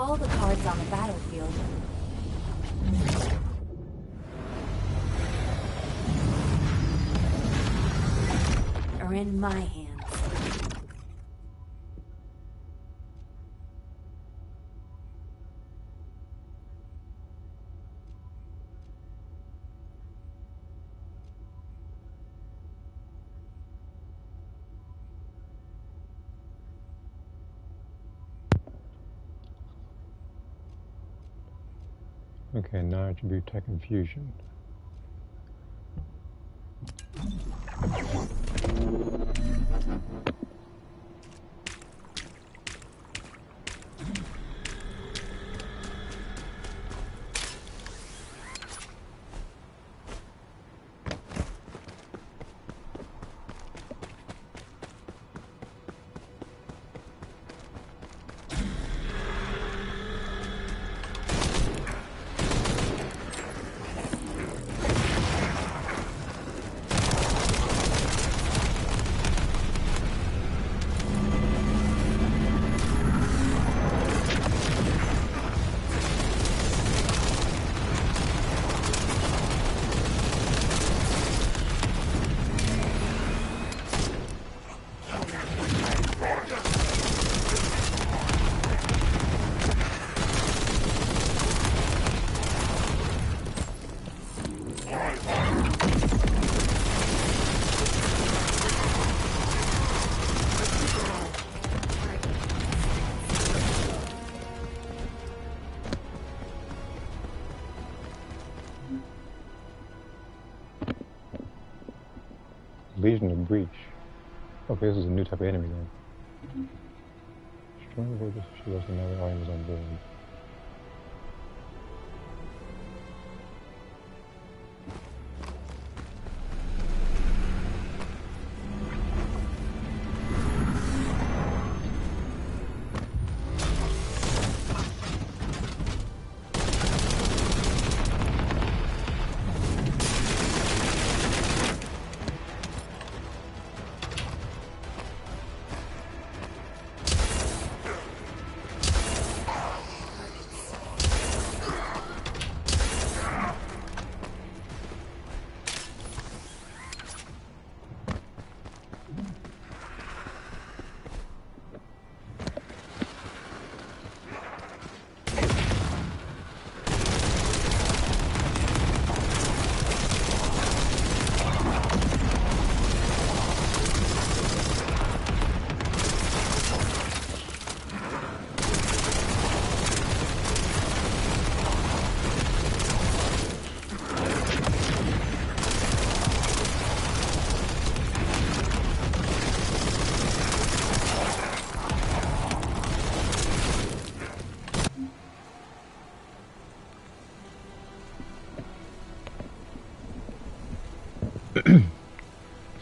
All the cards on the battlefield are in my hands. Okay, non-attribute tech infusion. Legion of Breach. Okay, this is a new type of enemy then. Strong voice she was another items on board.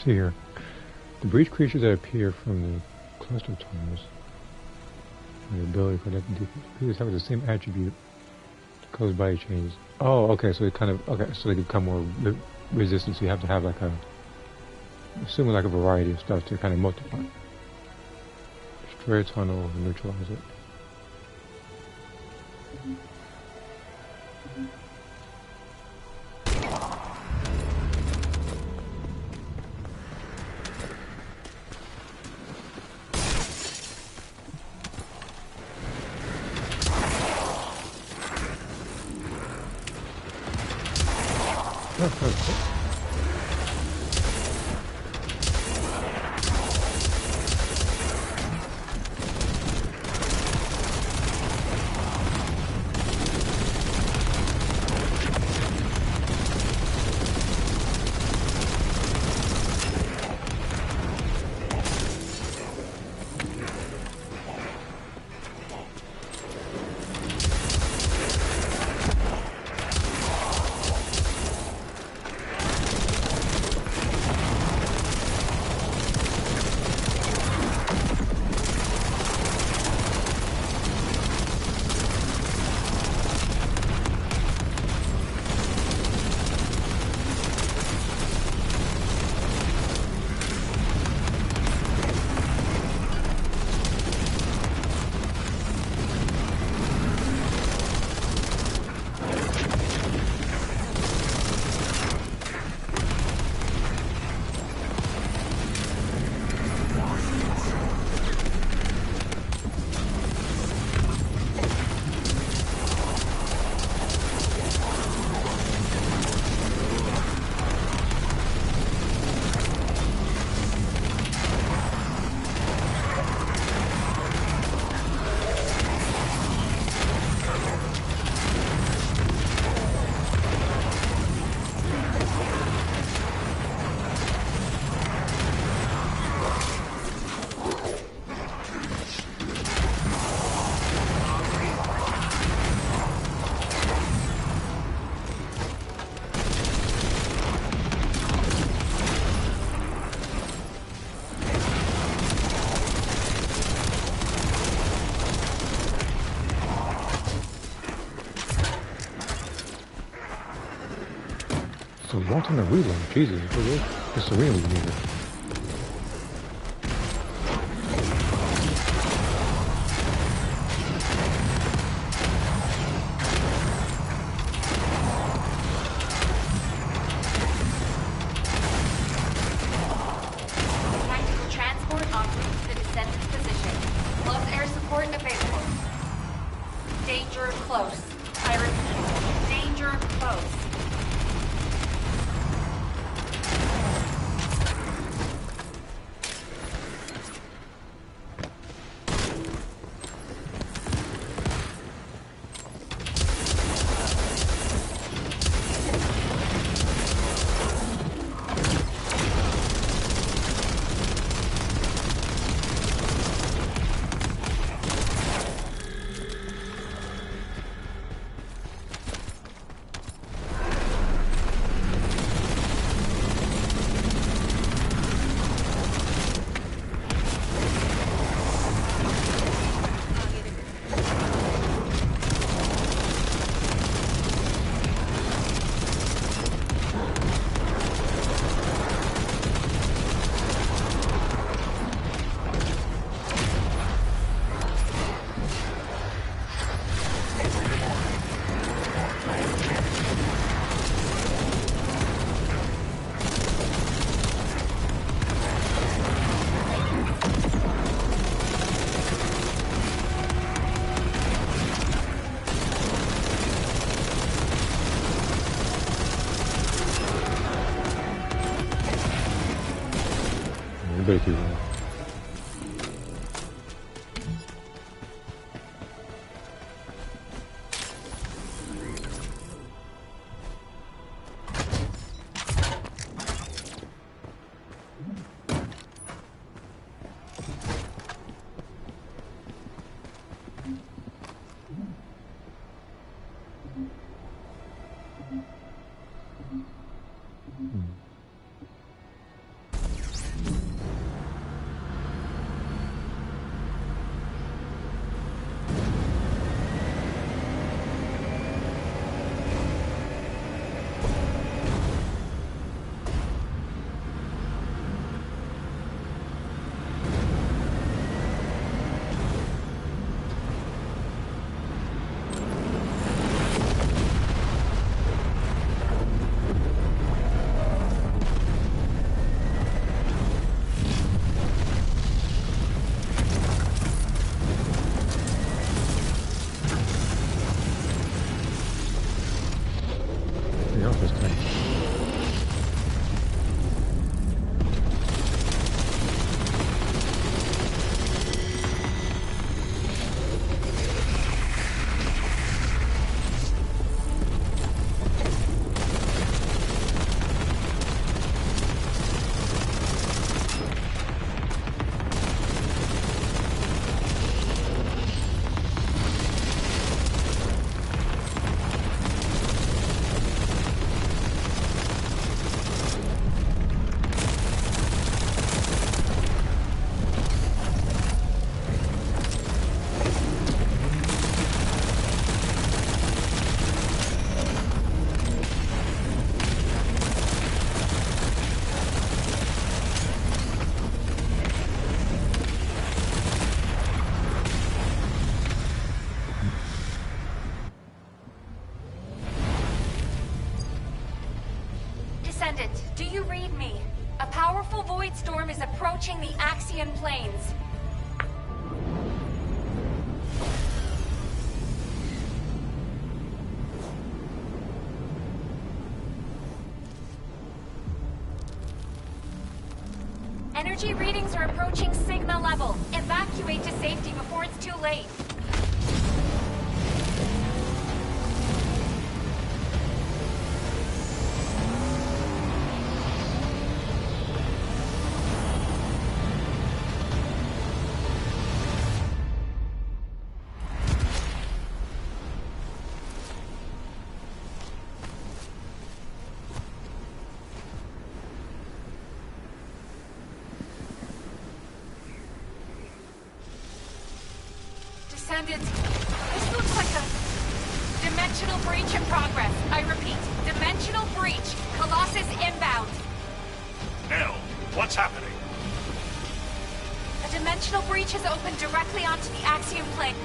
See here. The breach creatures that appear from the cluster tunnels and the ability for that creatures have the same attribute to cause body changes. Oh, okay, so it kind of so they become more resistant, so you have to have like a assuming like a variety of stuff to kind of multiply. Destroy a tunnel and neutralize it. walked on a relay. Jesus, it's a relay meter. Tactical transport en route to the Descendant position. Close air support available. Danger close. I repeat, danger close. Everybody keep running. The office tank. Descendant, do you read me? A powerful void storm is approaching the Axian plains. Energy readings are approaching Sigma level. Evacuate to safety before it's too late. Descendant, this looks like a Dimensional breach in progress. I repeat, dimensional breach. Colossus inbound. Nell, what's happening? A dimensional breach has opened directly onto the Axiom plane.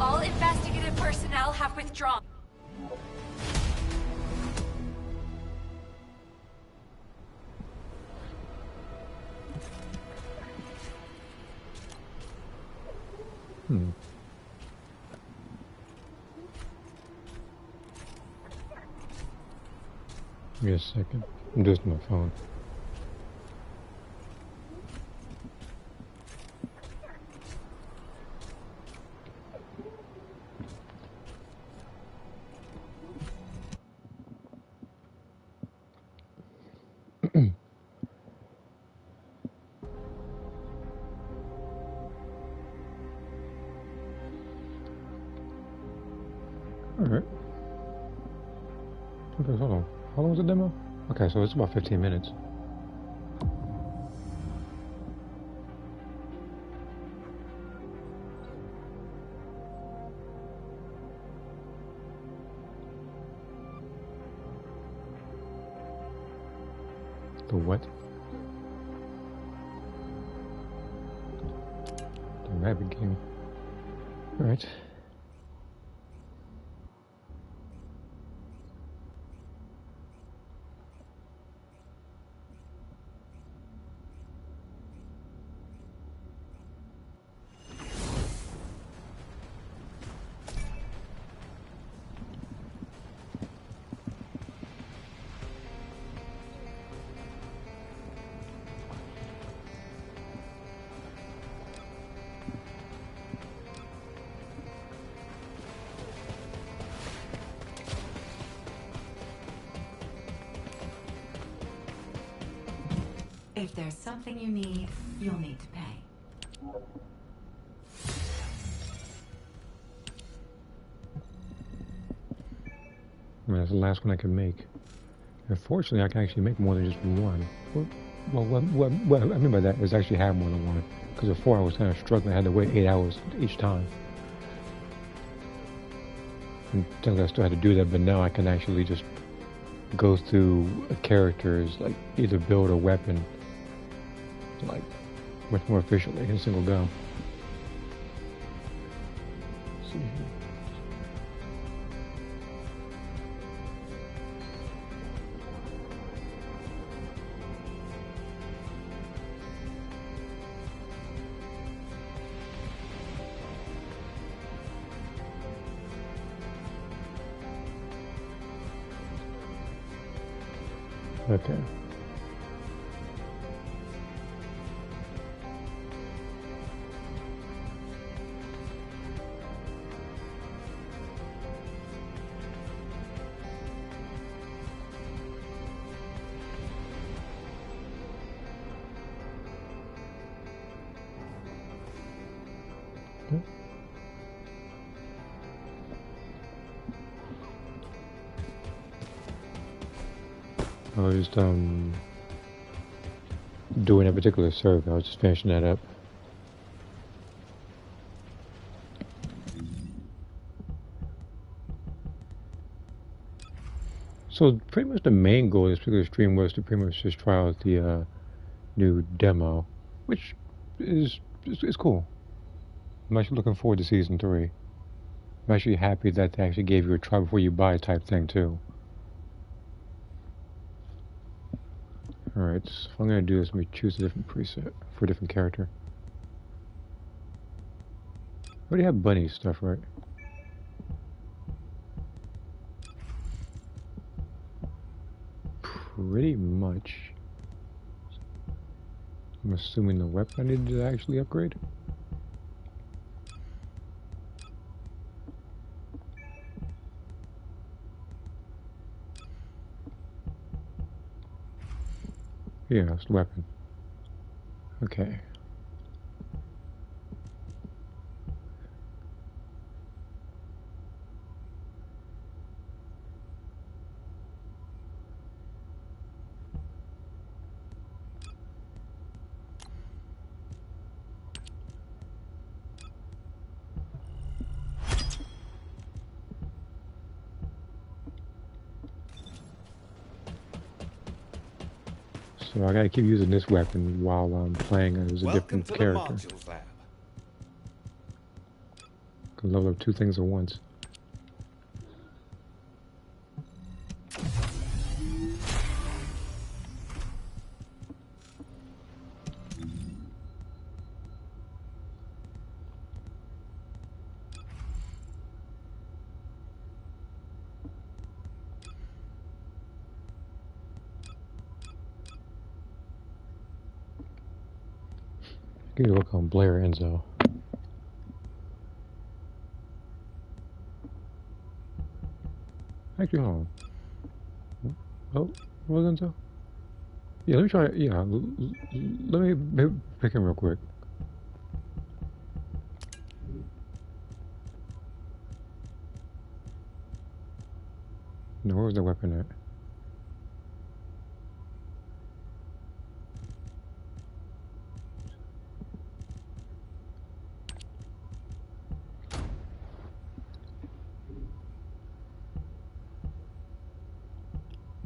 All investigative personnel have withdrawn. Give me a second. I'm doing this on my phone. Alright. Okay, hold on. How long was the demo? Okay, so it's about 15 minutes. The what? The rabbit game. Alright. If there's something you need, you'll need to pay. I mean, that's the last one I can make. Unfortunately, I can actually make more than just one. Well, what I mean by that is actually have more than one. Because before I was kind of struggling, I had to wait 8 hours each time. And I still had to do that, but now I can actually just go through characters, like either build a weapon, like much more efficiently in a single go. Let's see here. Okay. I was just doing a particular survey. I was just finishing that up. So pretty much the main goal of this particular stream was to pretty much just try out the new demo, which is cool. I'm actually looking forward to season 3. I'm actually happy that they actually gave you a try before you buy type thing too. Alright, so what I'm gonna do is let me choose a different preset for a different character. I already have bunny stuff, right? Pretty much. I'm assuming the weapon I need to actually upgrade. Yeah, it's the weapon. Okay. So I gotta keep using this weapon while I'm playing as a different character. Can level up 2 things at once. Give you a look on Blair Enzo. Actually, hold on. Oh, what was Enzo? Yeah, let me try. Yeah, let me pick him real quick. No, where was the weapon at?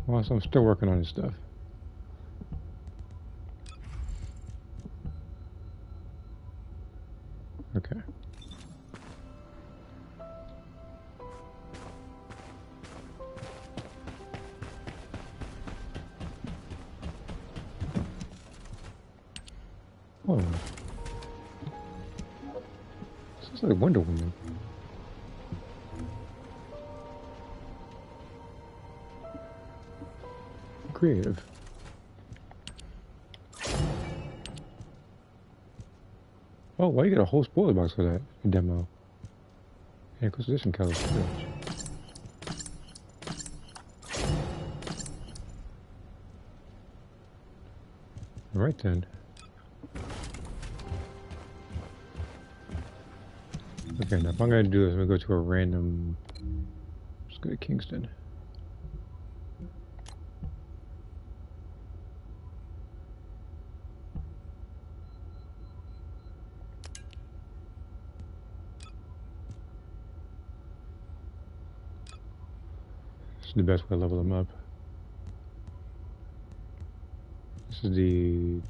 Well, so I'm still working on his stuff. Okay. Oh. This is like Wonder Woman. Creative. Oh, why you get a whole spoiler box for that demo? Yeah, Inquisition colors. Alright then. Okay, now if I'm gonna do this, I'm gonna go to a random. Let's go to Kingston. This is the best way to level them up. This is the.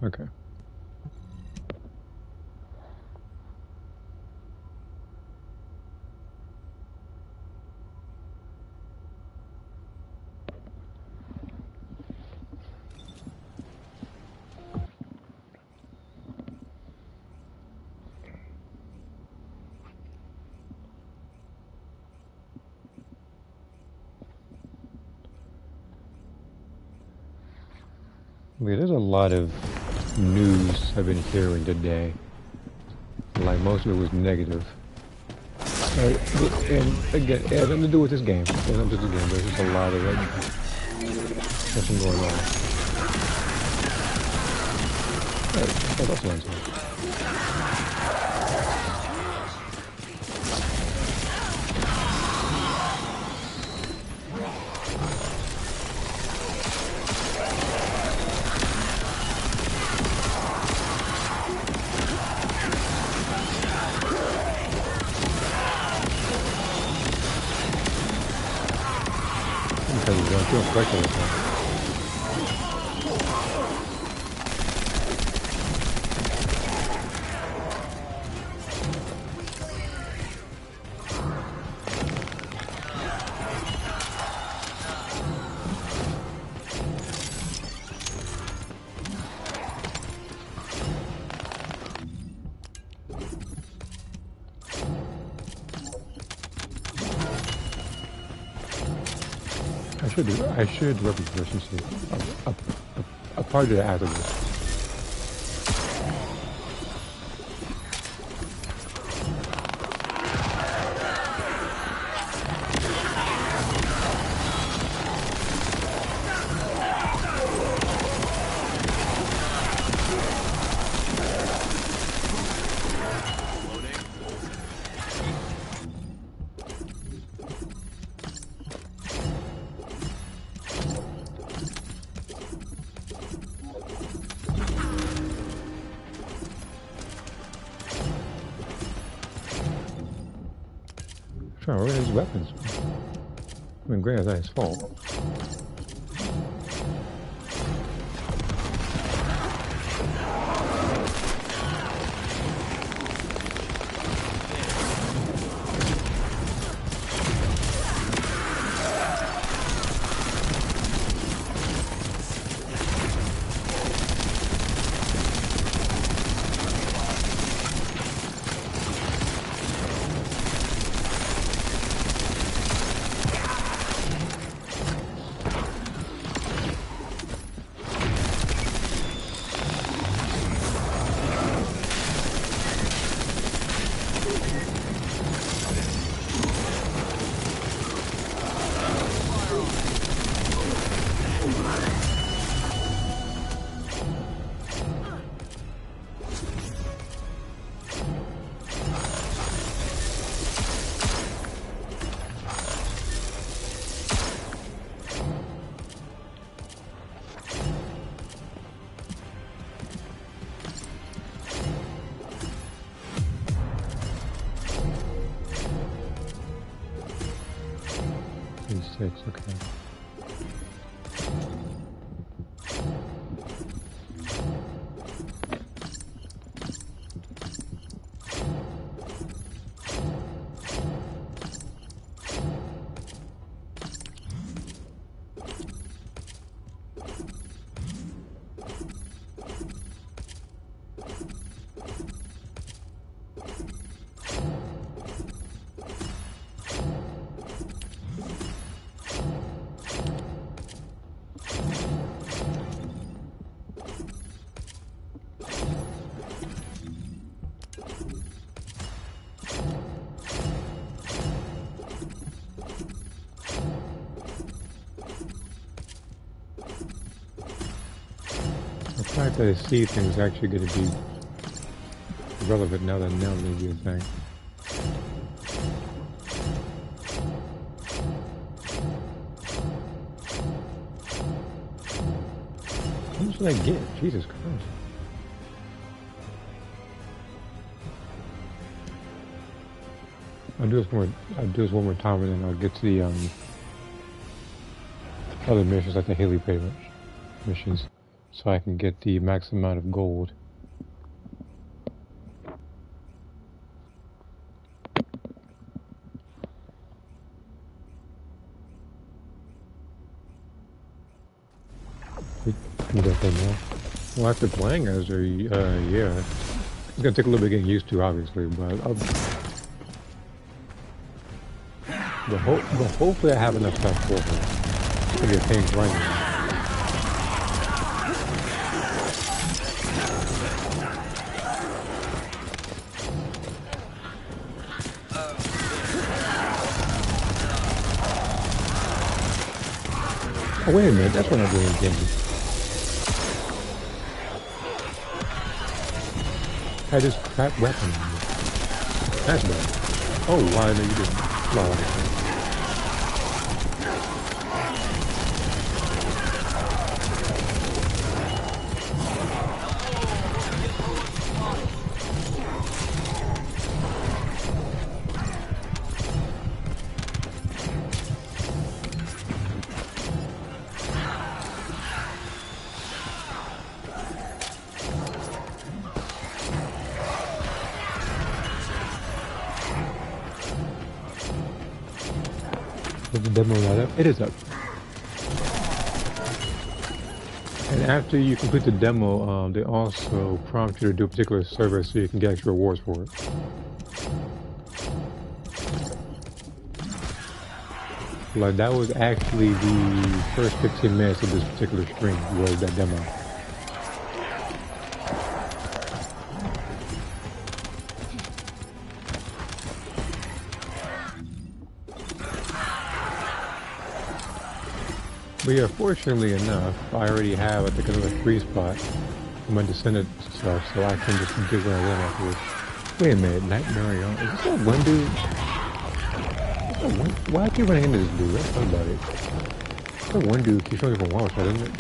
Okay. Okay, there's a lot of news I've been hearing today. Like most of it was negative. And again, it has nothing to do with this game. It has nothing to do with this game. There's just a lot of something going on. Oh, that's nice. don't collect everything. I should do weapon proficiency. I'll probably do that after this. Where are his weapons? I mean, granted, that's his fault. Six, okay. The fact that I see things is actually going to be relevant now that now may be a thing. How much did I get? Jesus Christ. I'll do this one more time and then I'll get to the other missions like the Haley Pay missions. So I can get the max amount of gold. You got that now? Well, after playing as yeah. It's gonna take a little bit getting used to, obviously, but hopefully I have enough stuff for her. It's gonna be a pain running. Oh, wait a minute, that's what I'm doing again. I had this crap weapon. That's bad. Oh, why no, you didn't. No, Is the demo not up? It is up. And after you complete the demo, they also prompt you to do a particular service so you can get extra rewards for it. Like, that was actually the first 15 minutes of this particular stream, was that demo. But yeah, fortunately enough, I already have, I think, another free spot for my Descendant stuff, so I can just dig one of them afterwards. Wait a minute, Nightmare on. Is this that one dude? Why I keep running into this dude? Let's talk about it. That one dude keeps showing up from one side, isn't it?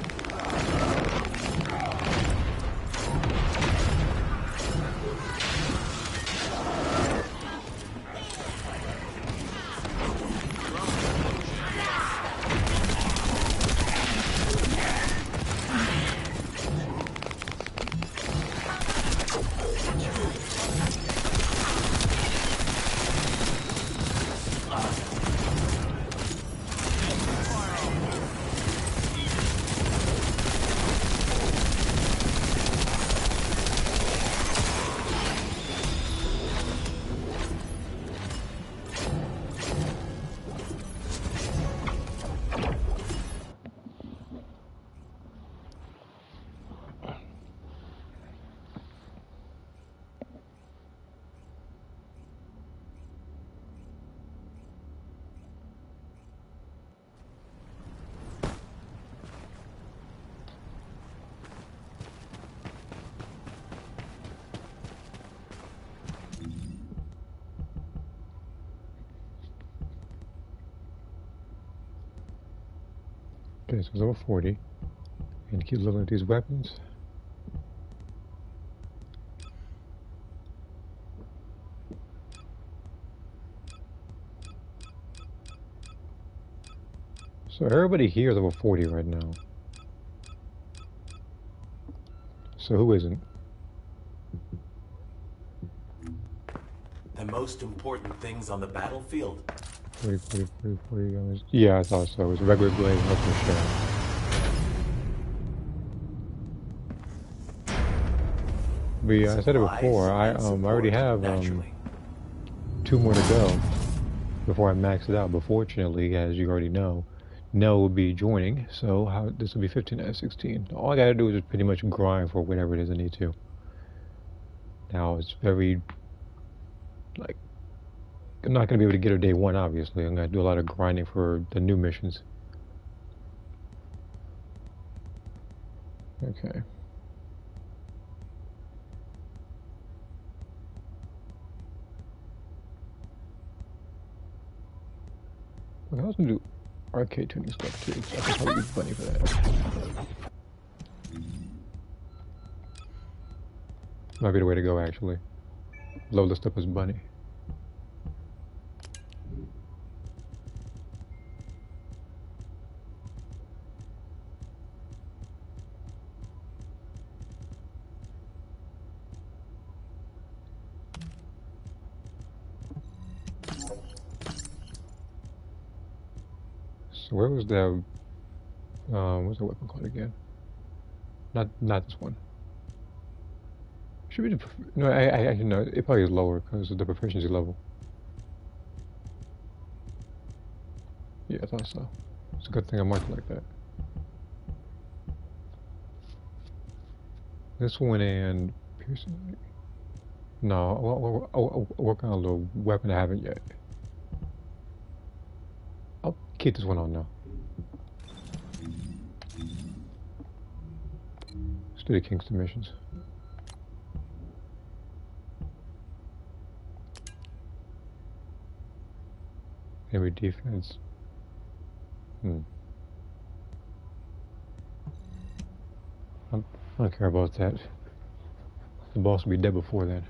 Okay, so it's level 40. And keep leveling up these weapons. So everybody here is level 40 right now. So who isn't? The most important things on the battlefield. 40 guys. Yeah, I thought so. It was a regular blade and open shell. But yeah, I said it before. I already have 2 more to go before I max it out. But fortunately, as you already know, Nell will be joining, so this will be 15 out of 16. All I gotta do is just pretty much grind for whatever it is I need to. Now it's very, like, I'm not gonna be able to get her day 1, obviously. I'm gonna do a lot of grinding for the new missions. Okay. I was gonna do arcade tuning stuff too, so I can probably use Bunny for that. Might be the way to go, actually. Load this up as Bunny. So where was the what's the weapon called again? Not this one. Should be the no. I know it probably is lower because of the proficiency level. Yeah, I thought so. It's a good thing I marked it like that. This one and piercing. No, I'll work on a little weapon I haven't yet. I'll keep this one on now. Let's do the Kingston missions. Every defense. I don't care about that. The boss will be dead before then.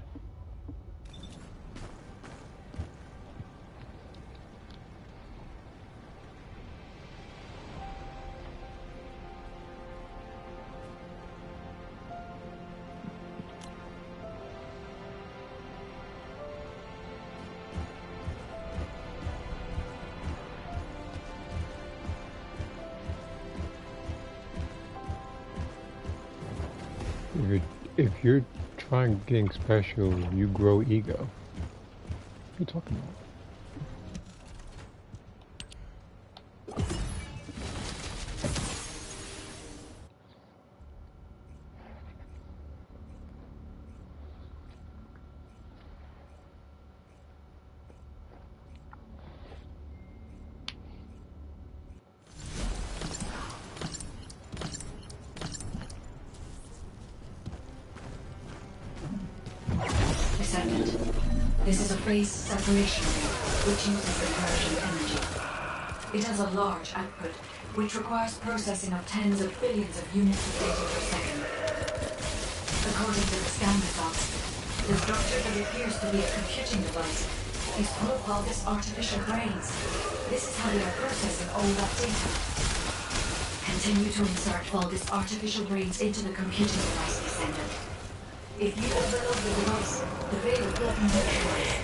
If you're trying getting special, you grow ego. What are you talking about? Descendant. This is a phase separation ring, which uses inversion energy. It has a large output, which requires processing of tens of billions of units of data per second. According to the scan results, the structure that appears to be a computing device is full of Vulgus artificial brains. This is how they are processing all that data. Continue to insert Vulgus artificial brains into the computing device, Descendant. If you overload the device, the veil will be neutralized.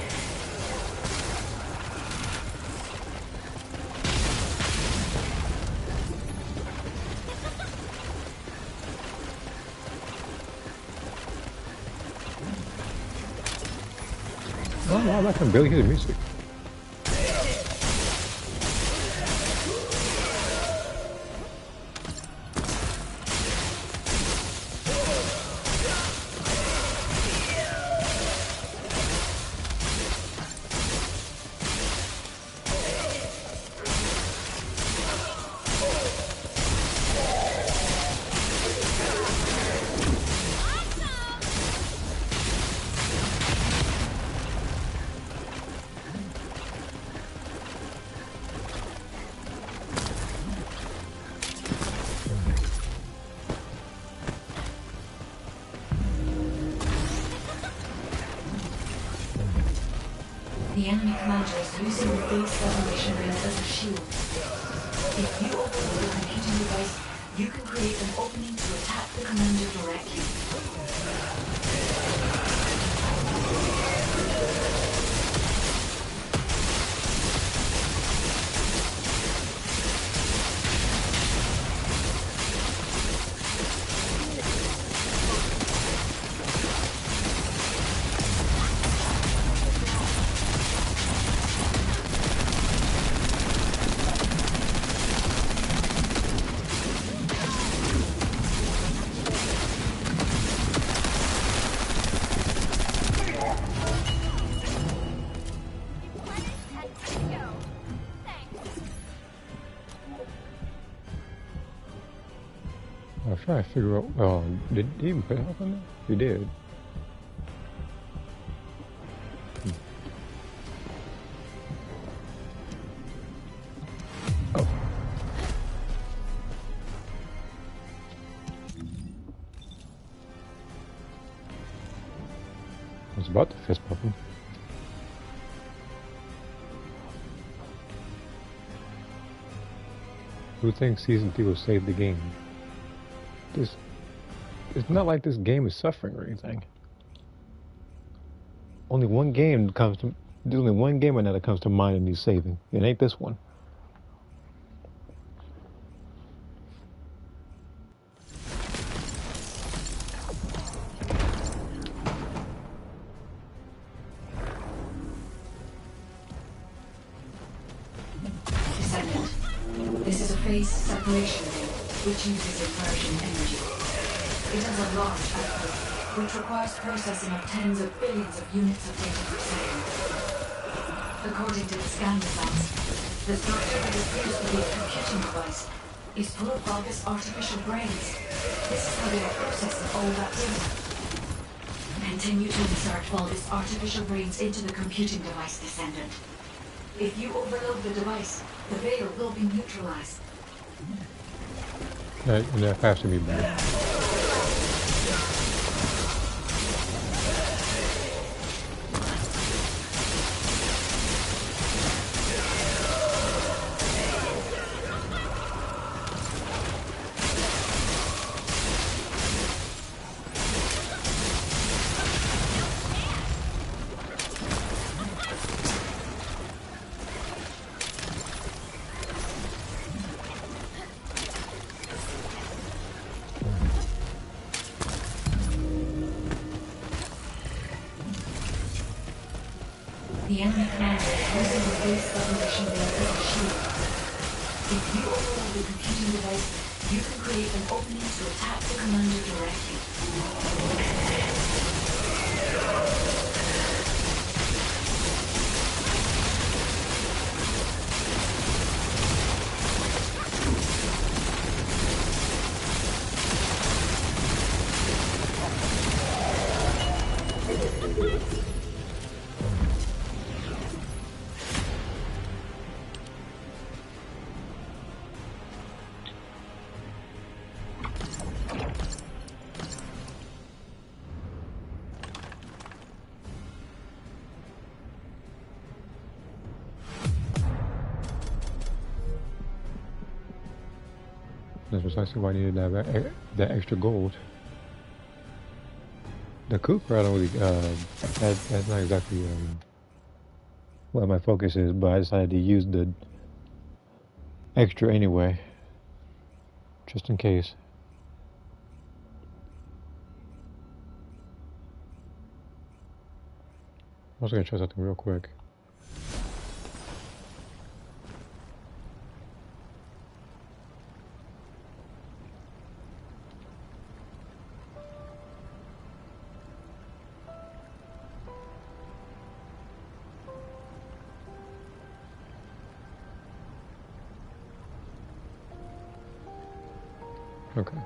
Oh, wow, I can barely hear the music. The enemy commander is using the base separation ring as a shield. If you overload the computing device, you can create an opening to attack the commander directly. I was trying to figure out, did he even put help on there? He did. Oh. I was about to fist bump him. Who thinks Season 3 will save the game? It's not like this game is suffering or anything. Only one game comes to, there's only one game right now that comes to mind and needs saving. It ain't this one. Descendant. This is a phase separation ring, which uses inversion energy. It has a large output, which requires processing of tens of billions of units of data per second. According to the scan results, the structure that appears to be a computing device is full of Vulgus artificial brains. This is how they are processing all that data. Continue to insert Vulgus artificial brains into the computing device, Descendant. If you overload the device, the veil will be neutralized. That has to be bad. The enemy commander is using the base separation layer as a shield. If you override the computing device, you can create an opening to attack the commander directly. That's precisely why I needed that extra gold. The Cooper, I don't really, that's not exactly what my focus is, but I decided to use the extra anyway, just in case. I was going to try something real quick. Okay.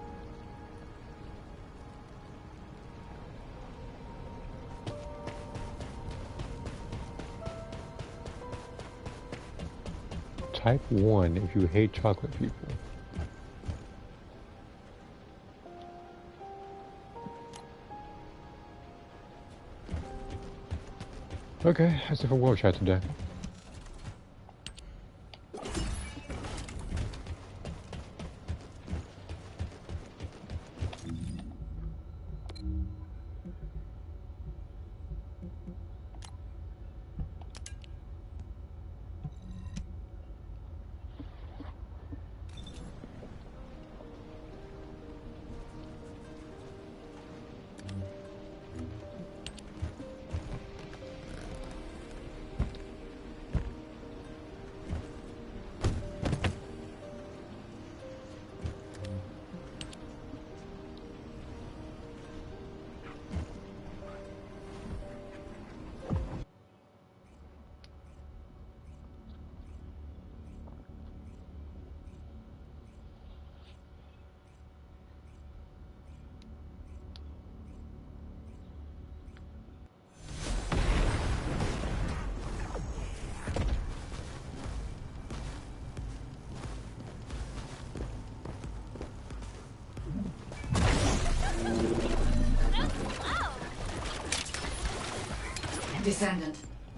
Type 1 if you hate chocolate people. Okay, that's it for World Chat today. Descendant.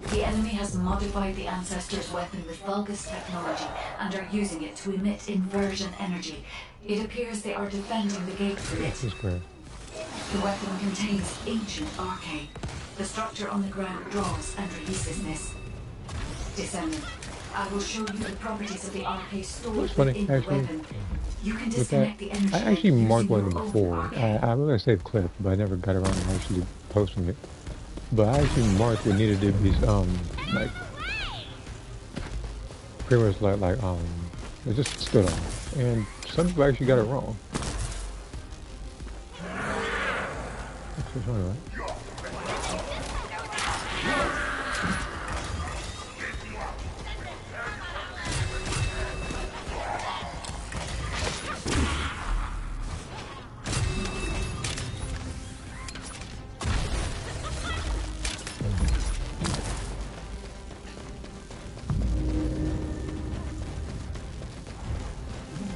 The enemy has modified the Ancestor's weapon with Vulgus technology and are using it to emit inversion energy. It appears they are defending the gates with it. The weapon contains ancient arcane. The structure on the ground draws and releases this. Descendant, I will show you the properties of the arcane stored within the weapon. You can disconnect the energy. I actually marked one of them before. I'm going to save clip, but I never got around to actually posting it. But I actually marked what needed to be, like, pretty much it just stood off. And some people actually got it wrong. That's funny, right?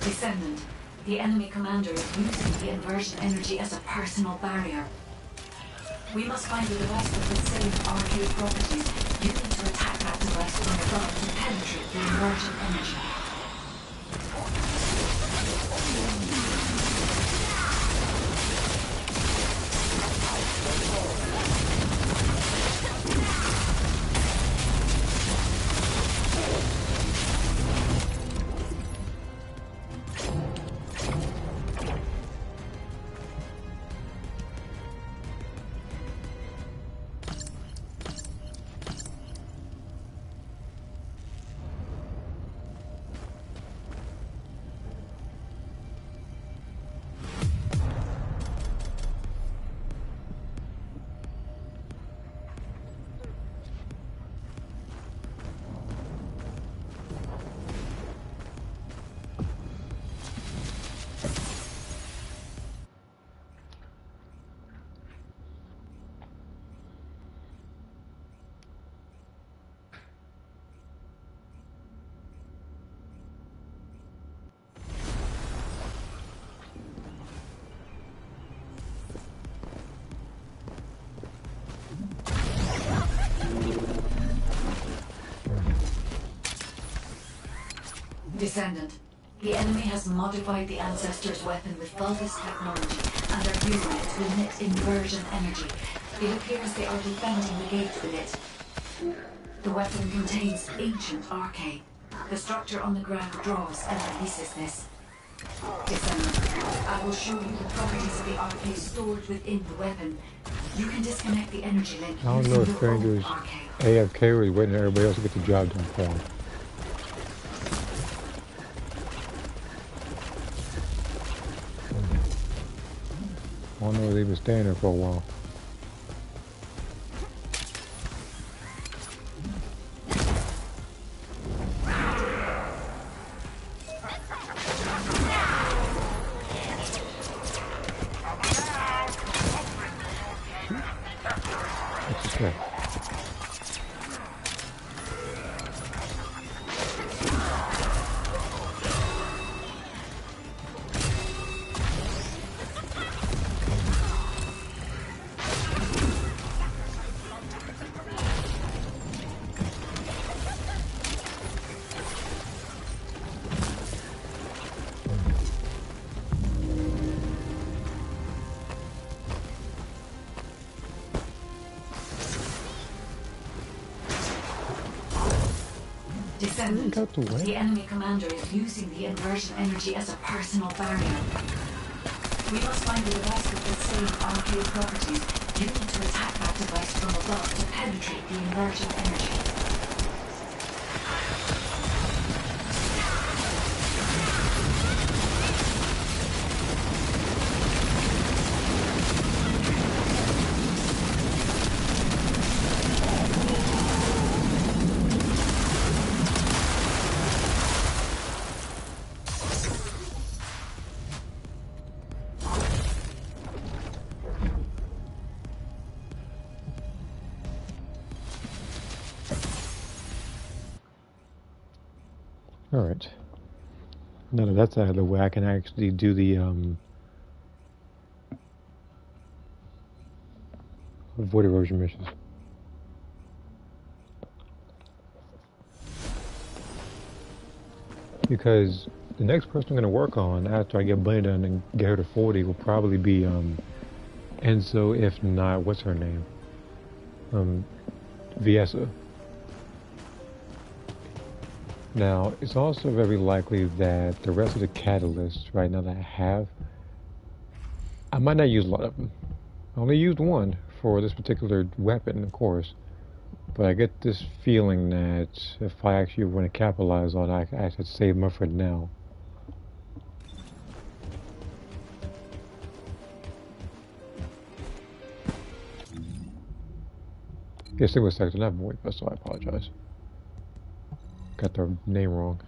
Descendant, the enemy commander is using the inversion energy as a personal barrier. We must find a device with the same arcade properties. You need to attack that device from above to penetrate the inversion energy. Descendant. The enemy has modified the Ancestor's weapon with Vulgus technology, and are using it to emit inversion energy. It appears they are defending the gate with it. The weapon contains ancient arcane. The structure on the ground draws and releases this. Descendant, I will show you the properties of the arcane stored within the weapon. You can disconnect the energy link I don't using know if your Stranger own is arcane. AFK or he's waiting for everybody else to get the job done for him. I don't know if they've been staying there for a while. What's this? Descendant. Out the way. The enemy commander is using the inversion energy as a personal barrier. We must find a device with the same arcane properties. You need to attack that device from above to penetrate the inversion energy. Alright. Now that that's out of the way, I can actually do the avoid erosion missions. Because the next person I'm going to work on after I get Bunny done and get her to 40 will probably be Enzo, if not, what's her name? Viessa. Now, it's also very likely that the rest of the catalysts right now that I have, I might not use a lot of them. I only used one for this particular weapon, of course. But I get this feeling that if I actually want to capitalize on it, I should save them for now. Yes, it was second, not Void, so I apologize. Got their name wrong.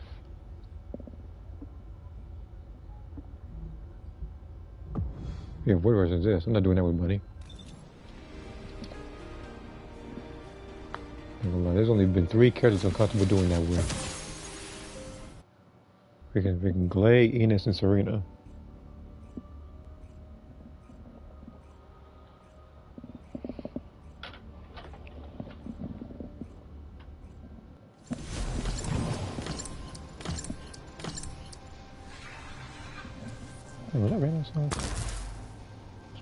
Yeah, Void version this. I'm not doing that with money. There's only been 3 characters I'm comfortable doing that with. Freaking Glay, Enos, and Serena. Was that random sound?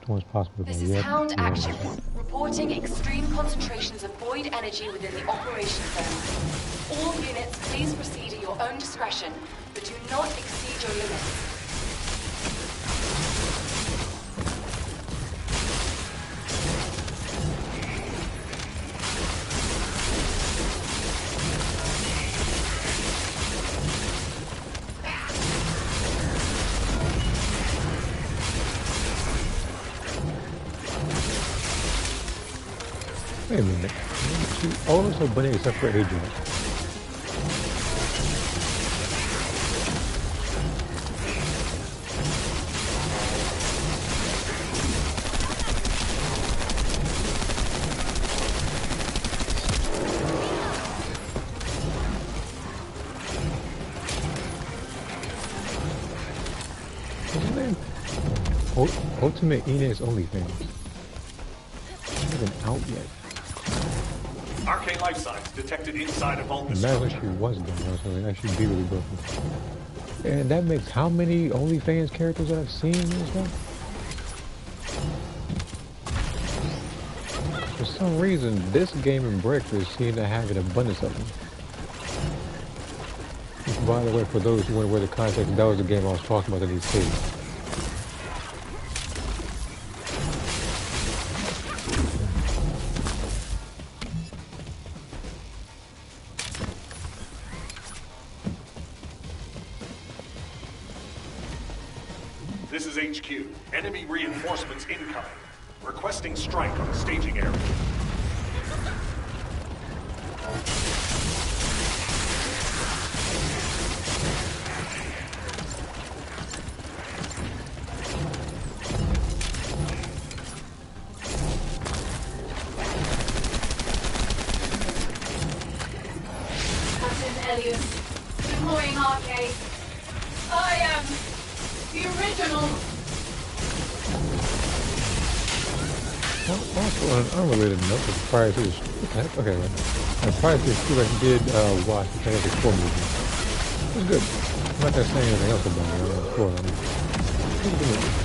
Storm's possible. This is Hound Action, reporting extreme concentrations of void energy within the operation zone. All units, please proceed at your own discretion, but do not exceed your limits. Wait a minute. All of us are bunny except for Adrian. What's his name? Ultimate Enos OnlyFans. Not even out yet. Arcane life signs detected inside a vault Imagine structure. she was gone, so that should be really broken. And that makes how many OnlyFans characters I've seen and stuff? For some reason, this game and Breakfast seem to have an abundance of them. Which, by the way, for those who wonder where the context, that was the game I was talking about in these cities. This is HQ. Enemy reinforcements incoming. Requesting strike on the staging area. Captain Elliot, deploying arcade. I am the original. Also, on an unrelated note, prior to this, okay, right. Prior to this, I did watch the Fantastic Four movie. It was good. I'm not gonna say anything else about it. I'm not spoil it. It was a good movie.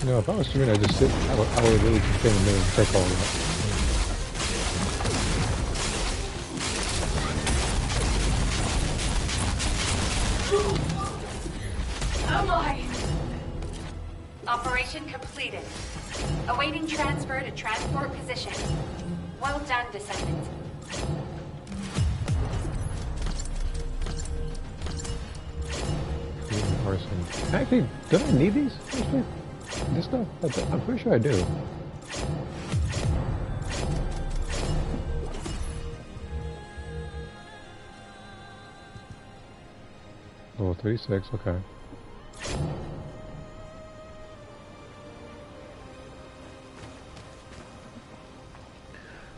You know, if I was streaming, I'd just sit. I would really just spend a minute and check all that. Am I? Operation completed. Awaiting transfer to transport position. Well done, Descendant. Actually, don't I need these? This stuff? I'm pretty sure I do. Level 36, okay.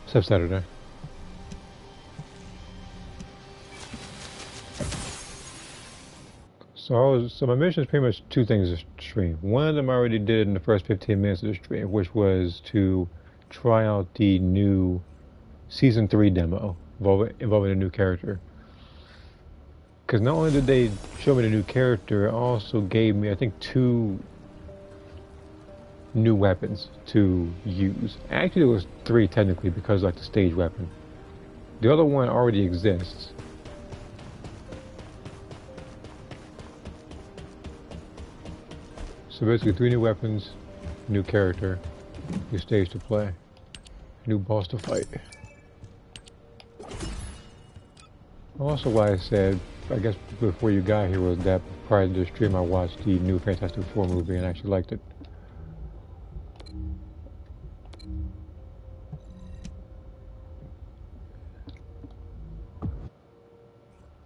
Except Saturday. So my mission is pretty much two things to stream. One of them I already did in the first 15 minutes of the stream, which was to try out the new Season 3 demo involving a new character. Because not only did they show me the new character, it also gave me, I think, 2 new weapons to use. Actually, it was 3 technically, because like the stage weapon. The other one already exists. So basically 3 new weapons, new character, new stage to play, new boss to fight. Also why I said, I guess before you got here, was that prior to the stream I watched the new Fantastic Four movie and actually liked it.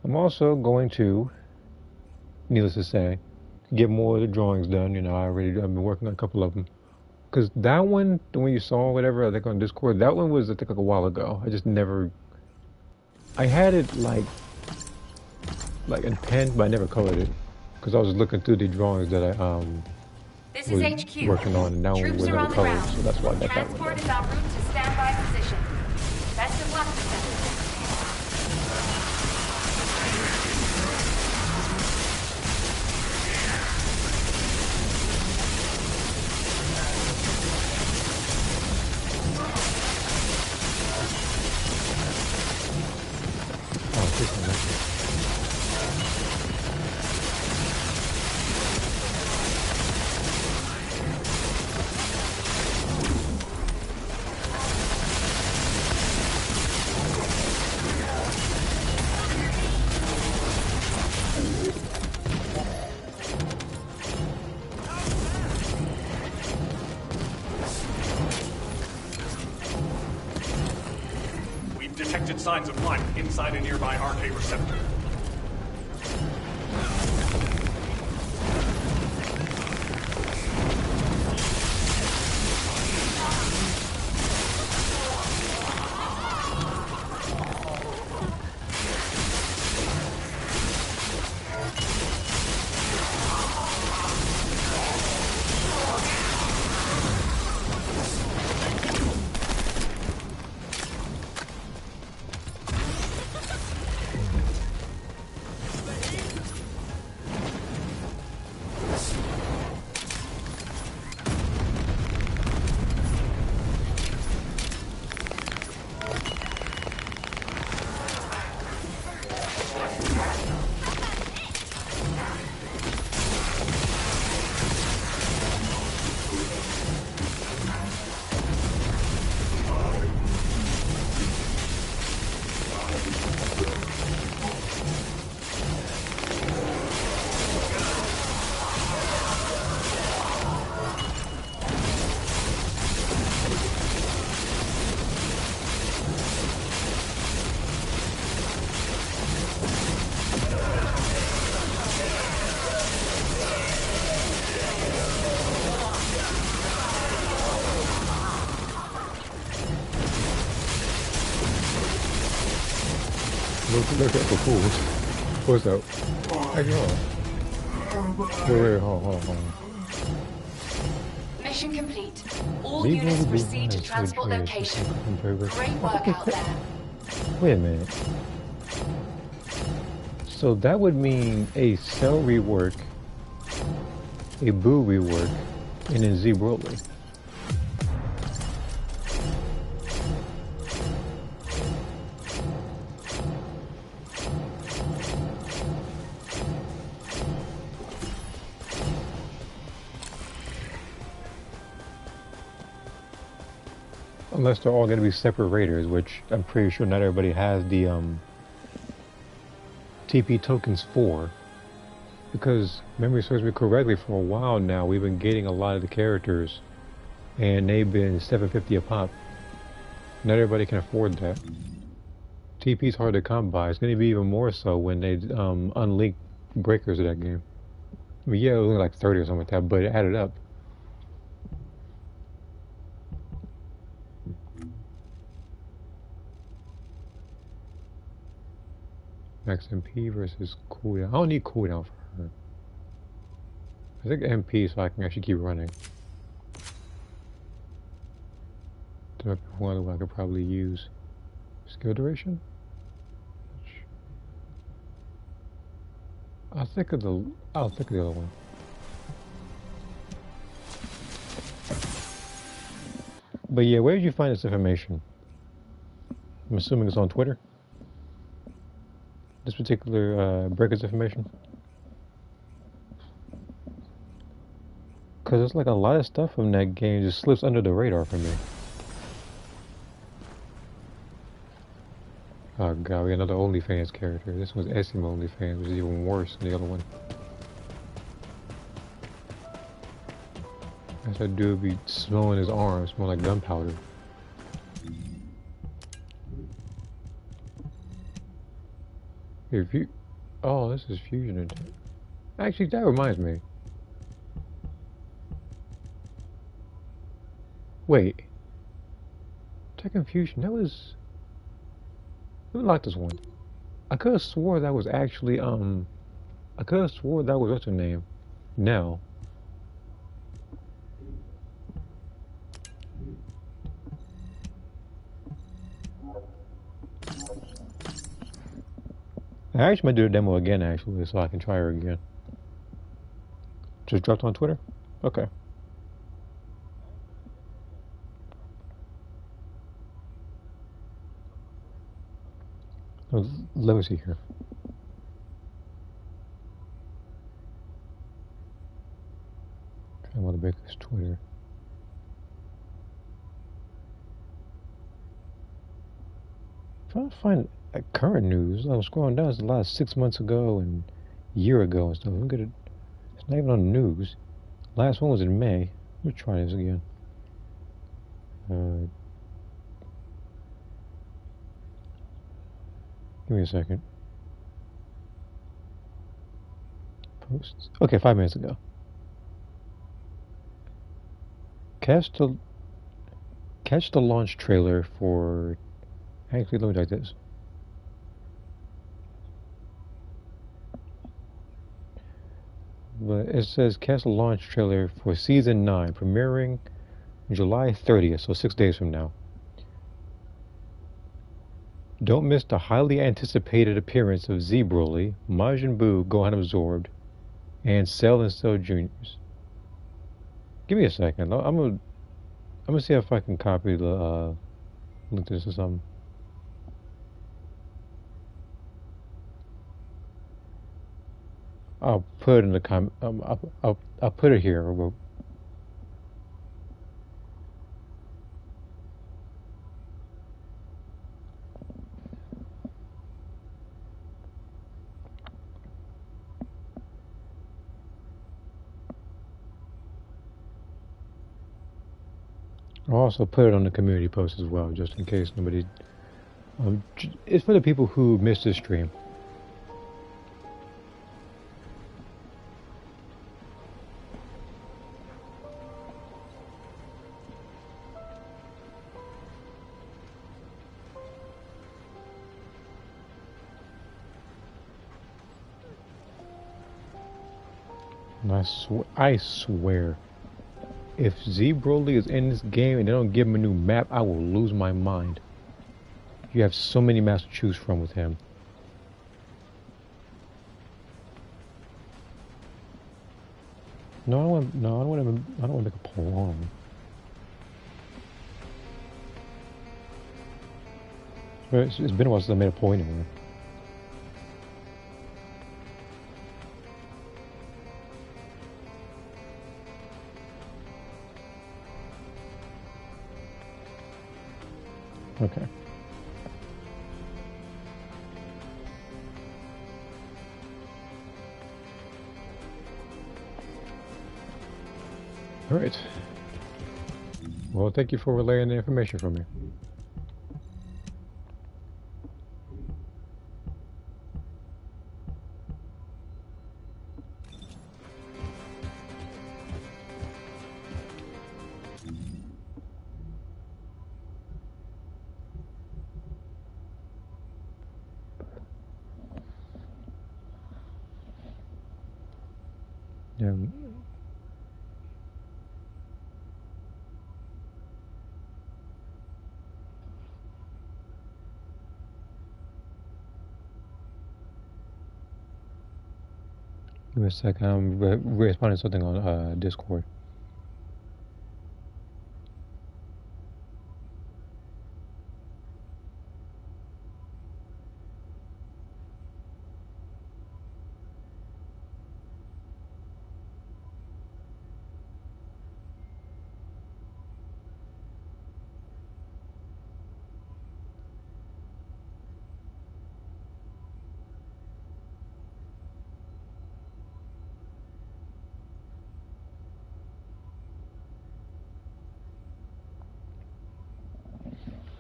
I'm also going to, needless to say, get more of the drawings done. You know, I've been working on a couple of them. Because that one, the one you saw, whatever, I think on Discord, that one was, I think, like a while ago. I just never, I had it like in pen, but I never colored it. Because I was looking through the drawings that I This was is HQ. working on, and that one Troops was are never on the colored, ground. so that's why I got that one Transport done. is en route to standby position. Best of luck, Descendant. Oh, this one, that's it. We've detected signs of life inside a nearby RK receptor. Look at the fools. What's up? Hang on. Wait, hold on. Mission complete. All units proceed to transport location. Great work out there. Wait a minute. So that would mean a cell rework, a boo rework, and a Z Broly. Unless they're all going to be separate raiders, which I'm pretty sure not everybody has the TP tokens for. Because, memory serves me correctly, for a while now we've been getting a lot of the characters and they've been $7.50 a pop. Not everybody can afford that. TP's hard to come by. It's going to be even more so when they unlink breakers of that game. I mean, yeah, it was only like 30 or something like that, but it added up. Max MP versus cooldown. I don't need cooldown for her. I think MP so I can actually keep running. There might be one that I could probably use. Skill duration? I'll think of the other one. But yeah, where did you find this information? I'm assuming it's on Twitter? This particular breakers information? Because it's like a lot of stuff from that game just slips under the radar for me. Oh god, we got another OnlyFans character. This one's Essimo OnlyFans, which is even worse than the other one. That's that dude be smelling his arms, smell like gunpowder. If you... Oh, this is fusion. Actually, that reminds me. Wait. Tekken Fusion, that was... Let me lock this one. I could have swore that was actually, I could have swore that was what's her name? Nell. I actually might do the demo again, actually, so I can try her again. Just dropped on Twitter? Okay. Let me see here. I want to break this Twitter. Trying to find current news. I was scrolling down. It's a lot of 6 months ago and a year ago and stuff. Look at it. It's not even on the news. Last one was in May. Let's try this again. Give me a second. Posts. Okay, 5 minutes ago. Catch the launch trailer for... Actually, let me type this. But it says catch the launch trailer for Season 9, premiering July 30th, so 6 days from now. Don't miss the highly anticipated appearance of Z Broly, Majin Buu, Gohan Absorbed, and Cell and Cell Juniors. Give me a second. I'm gonna see if I can copy the link to this or something. I'll put it in the comment. I'll put it here. I'll also put it on the community post as well, just in case nobody... it's for the people who missed this stream. And I swear, if Z Broly is in this game and they don't give him a new map, I will lose my mind. You have so many maps to choose from with him. No, I don't want. No, I don't want to. I don't want to make a poll. Hold on. It's been a while since I made a poll anyway. Okay. All right. Well, thank you for relaying the information for me. Yeah. Give me a second. I'm responding to something on Discord.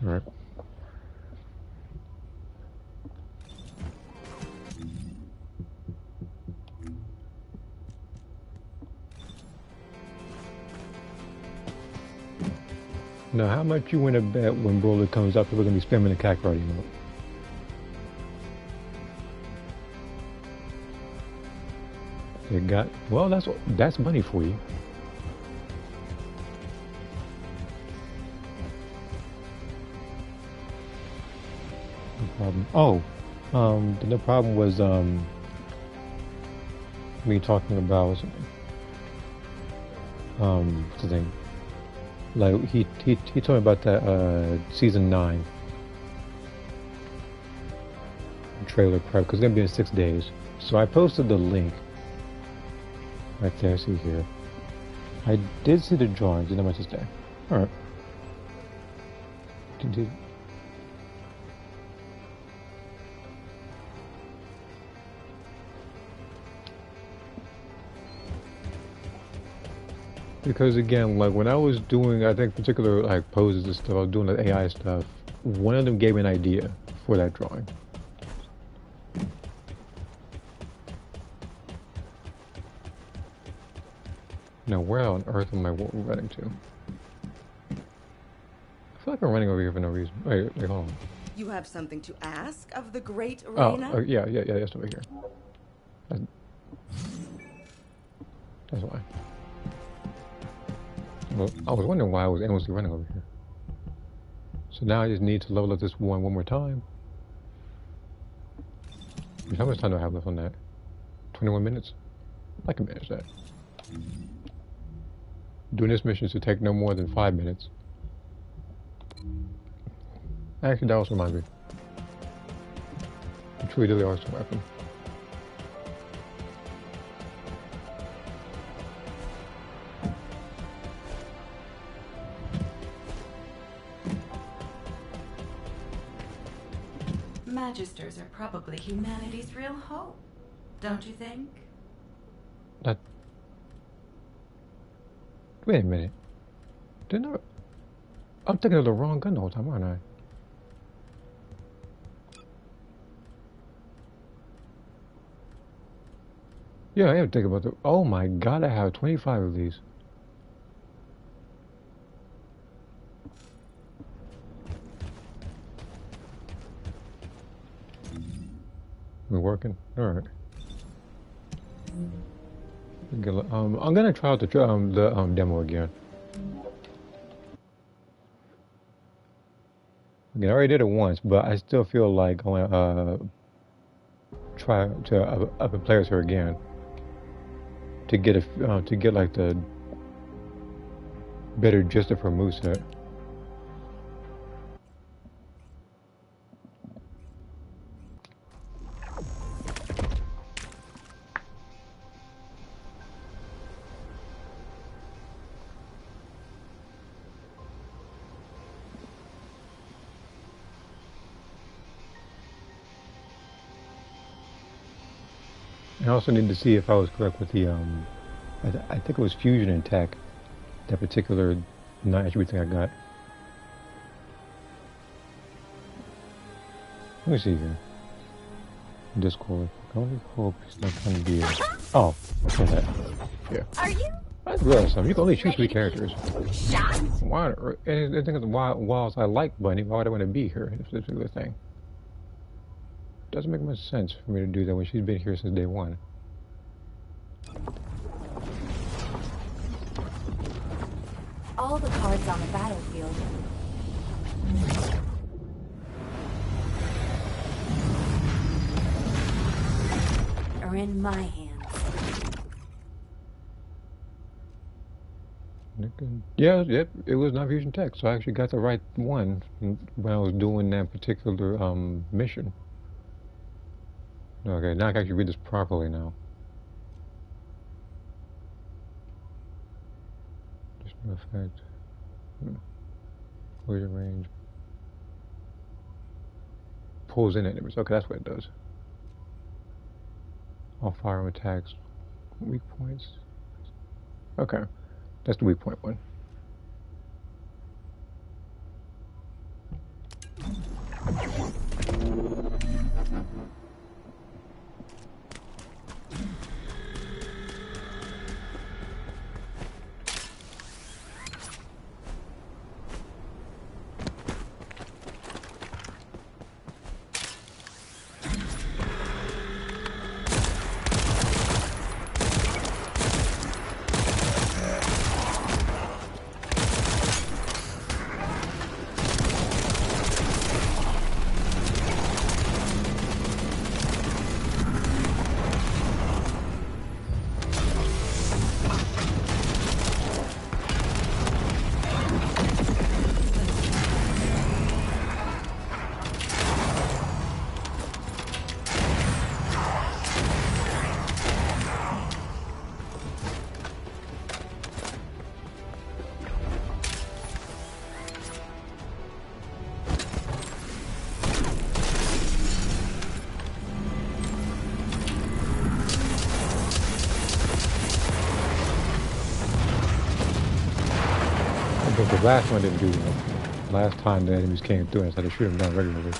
All right. Now, how much you win to bet when Broly comes up, people are gonna be spamming the Kakarot emote? They got well. That's money for you. No problem. Oh, the problem was me talking about what's the thing? Like he told me about that season 9 trailer prep because it's gonna be in 6 days. So I posted the link right there. See here. I did see the drawings. Didn't know much to say. All right. Continue. Because again, like when I was doing, I think particular like poses and stuff, I was doing the AI stuff. One of them gave me an idea for that drawing. Now, where on earth am I running to? I feel like I'm running over here for no reason. Wait, hold on. You have something to ask of the great Oh, arena? yeah, that's over here. That's why. Well, I was wondering why I was endlessly running over here. So now I just need to level up this one more time. How much time do I have left on that? 21 minutes? I can manage that. Doing this mission should take no more than 5 minutes. Actually, that also reminds me. A truly deadly arsenal weapon. Magisters are probably humanity's real hope, don't you think? That. Wait a minute. Didn't I? I'm thinking of the wrong gun the whole time, aren't I? Yeah, I am thinking about the. Oh my god, I have 25 of these. We're working? Alright. I'm gonna try out the demo again. Again, I already did it once, but I still feel like I want to try to up and play with her again to get like the better gist of her moveset. I also need to see if I was correct with the I think it was fusion and tech, that particular non-attribute thing I got. Let me see here. Discord. I only hope he's not trying to be oh, okay, that. Yeah. Are you? I realized something. You can only choose 3 characters. Shot? Why? And the thing is, whilst I like Bunny, why would I want to be here? It's a particular thing. Doesn't make much sense for me to do that when she's been here since day 1. All the cards on the battlefield. Are in my hands. Yeah, yep, it was not fusion tech, so I actually got the right one when I was doing that particular mission. Okay, now I can actually read this properly now. Additional effect. Collision range. Pulls in enemies. Okay, that's what it does. All firearm attacks. Weak points. Okay, that's the weak point one. But the last one didn't do that. Last time the enemies came through and I had to shoot them down regularly.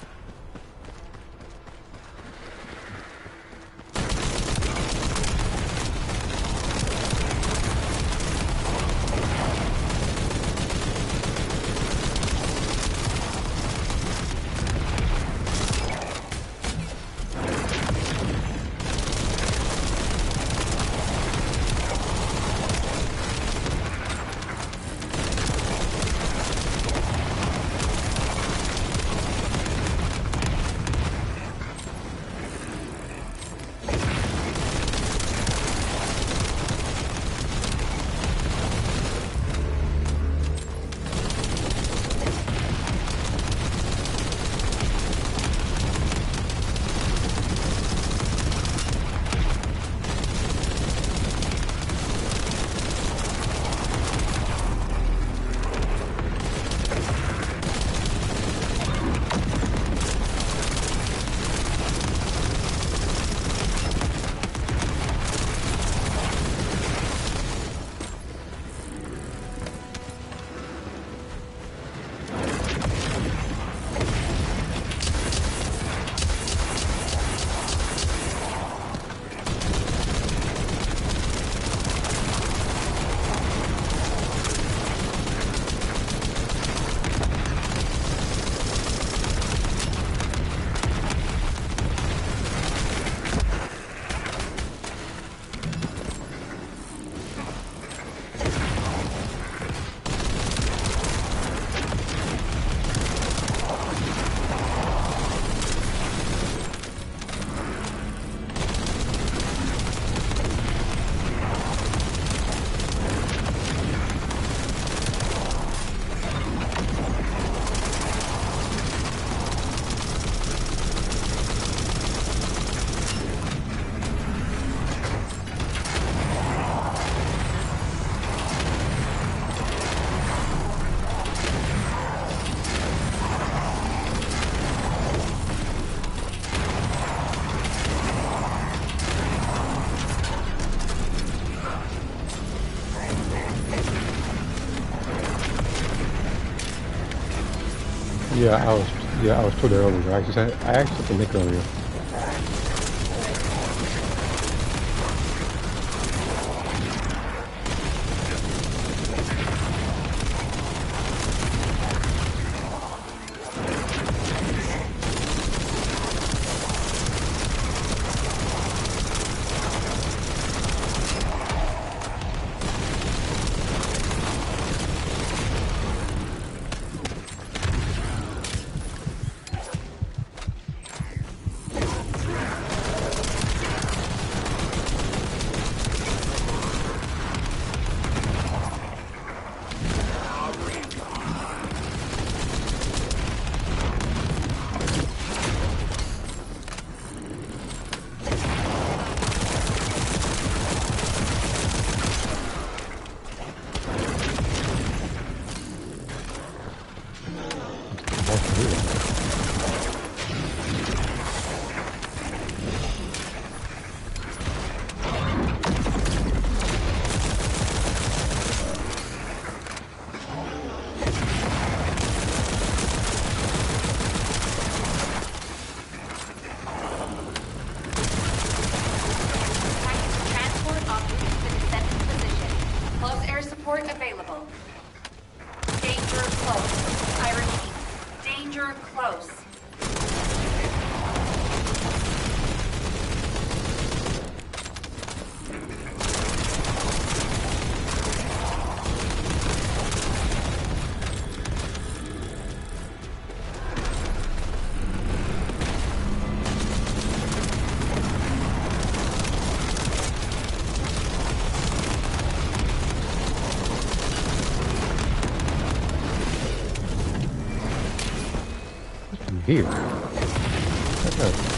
I was told that earlier. I actually sent the link earlier. Transport en route to the Descendant position. Close air support available. Danger close. I repeat, danger close. Here. What's up?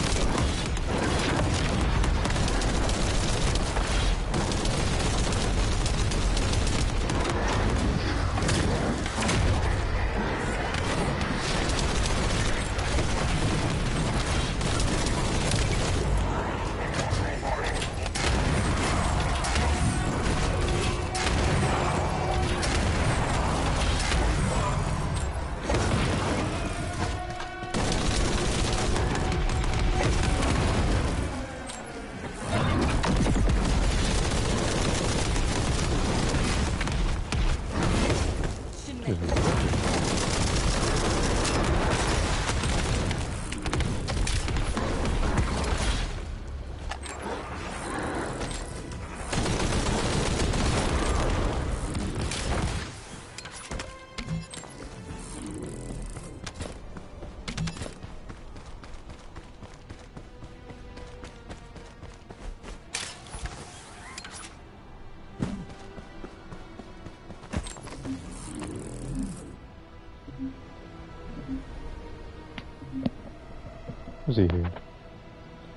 We'll see here.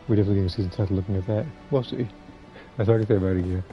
We're definitely getting season title looking at that. We'll see. That's all I can say about it again.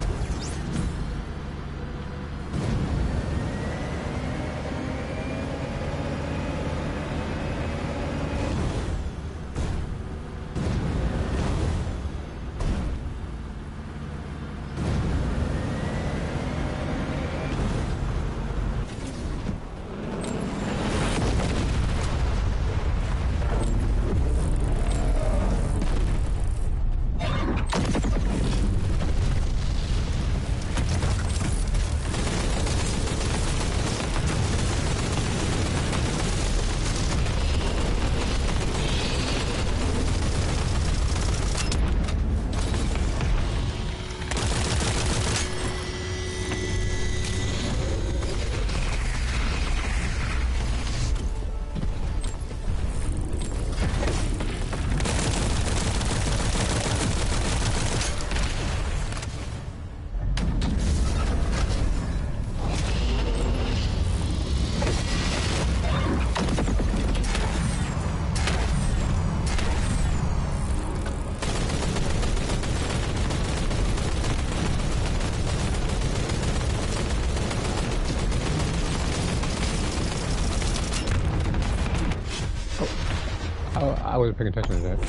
I wasn't paying attention to that.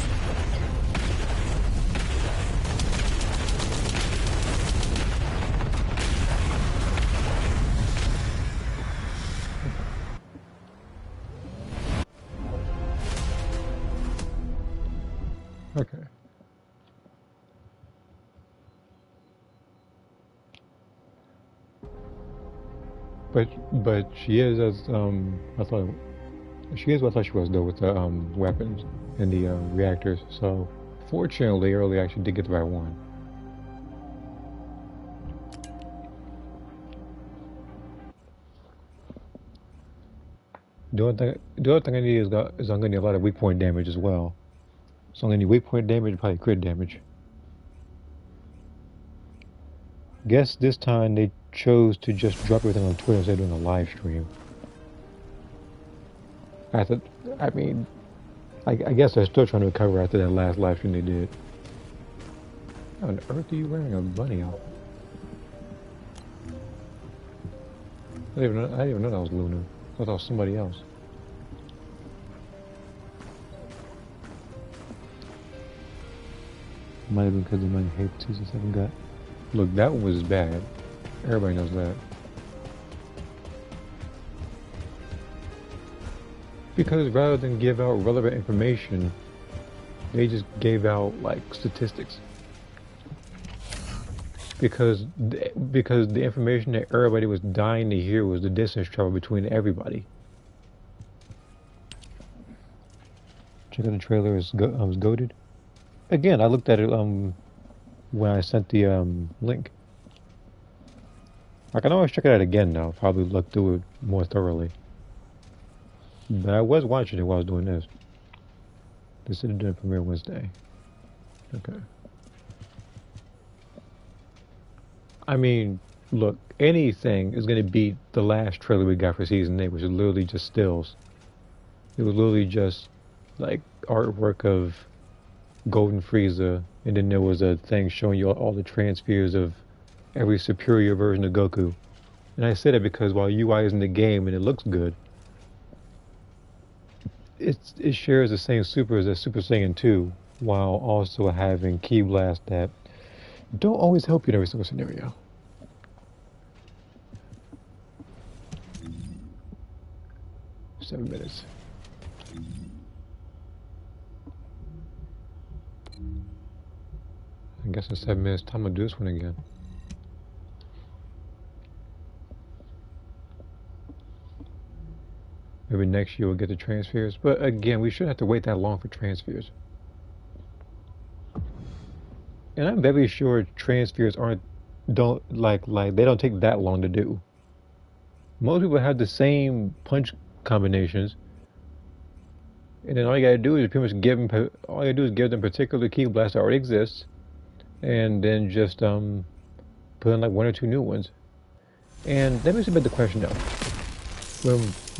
but she is as I thought she is what I thought she was though with the weapons and the reactors. So fortunately, early I actually did get the right one. The other thing I need is I'm gonna need a lot of weak point damage as well. So I'm gonna need weak point damage and probably crit damage. Guess this time they chose to just drop everything on Twitter instead of doing a live stream. I mean, I guess they're still trying to recover after that last live stream they did. How on earth are you wearing a bunny outfit? I didn't even know that was Luna. I thought that was somebody else. Might have been because of my hate season 7 got. Look, that one was bad. Everybody knows that. Because rather than give out relevant information, they just gave out like statistics. Because the information that everybody was dying to hear was the distance travel between everybody. Check out the trailer. I was goated. Again, I looked at it when I sent the link. I can always check it out again now. Probably look through it more thoroughly. But I was watching it while I was doing this. Descendant premiere Wednesday. Okay. I mean, look, anything is going to beat the last trailer we got for season 8, which is literally just stills. It was literally just like artwork of Golden Frieza, and then there was a thing showing you all the transfers of every superior version of Goku. And I say that because while UI is in the game and it looks good, it shares the same supers as Super Saiyan 2, while also having Ki Blast that don't always help you in every single scenario. Seven minutes. I guess in 7 minutes time I'll do this one again. Maybe next year we'll get the transfers, but again, we shouldn't have to wait that long for transfers. And I'm very sure transfers don't take that long to do. Most people have the same punch combinations, and then all you gotta do is pretty much give them particular Ki Blast that already exists, and then just put in like 1 or 2 new ones. And that makes me the question now.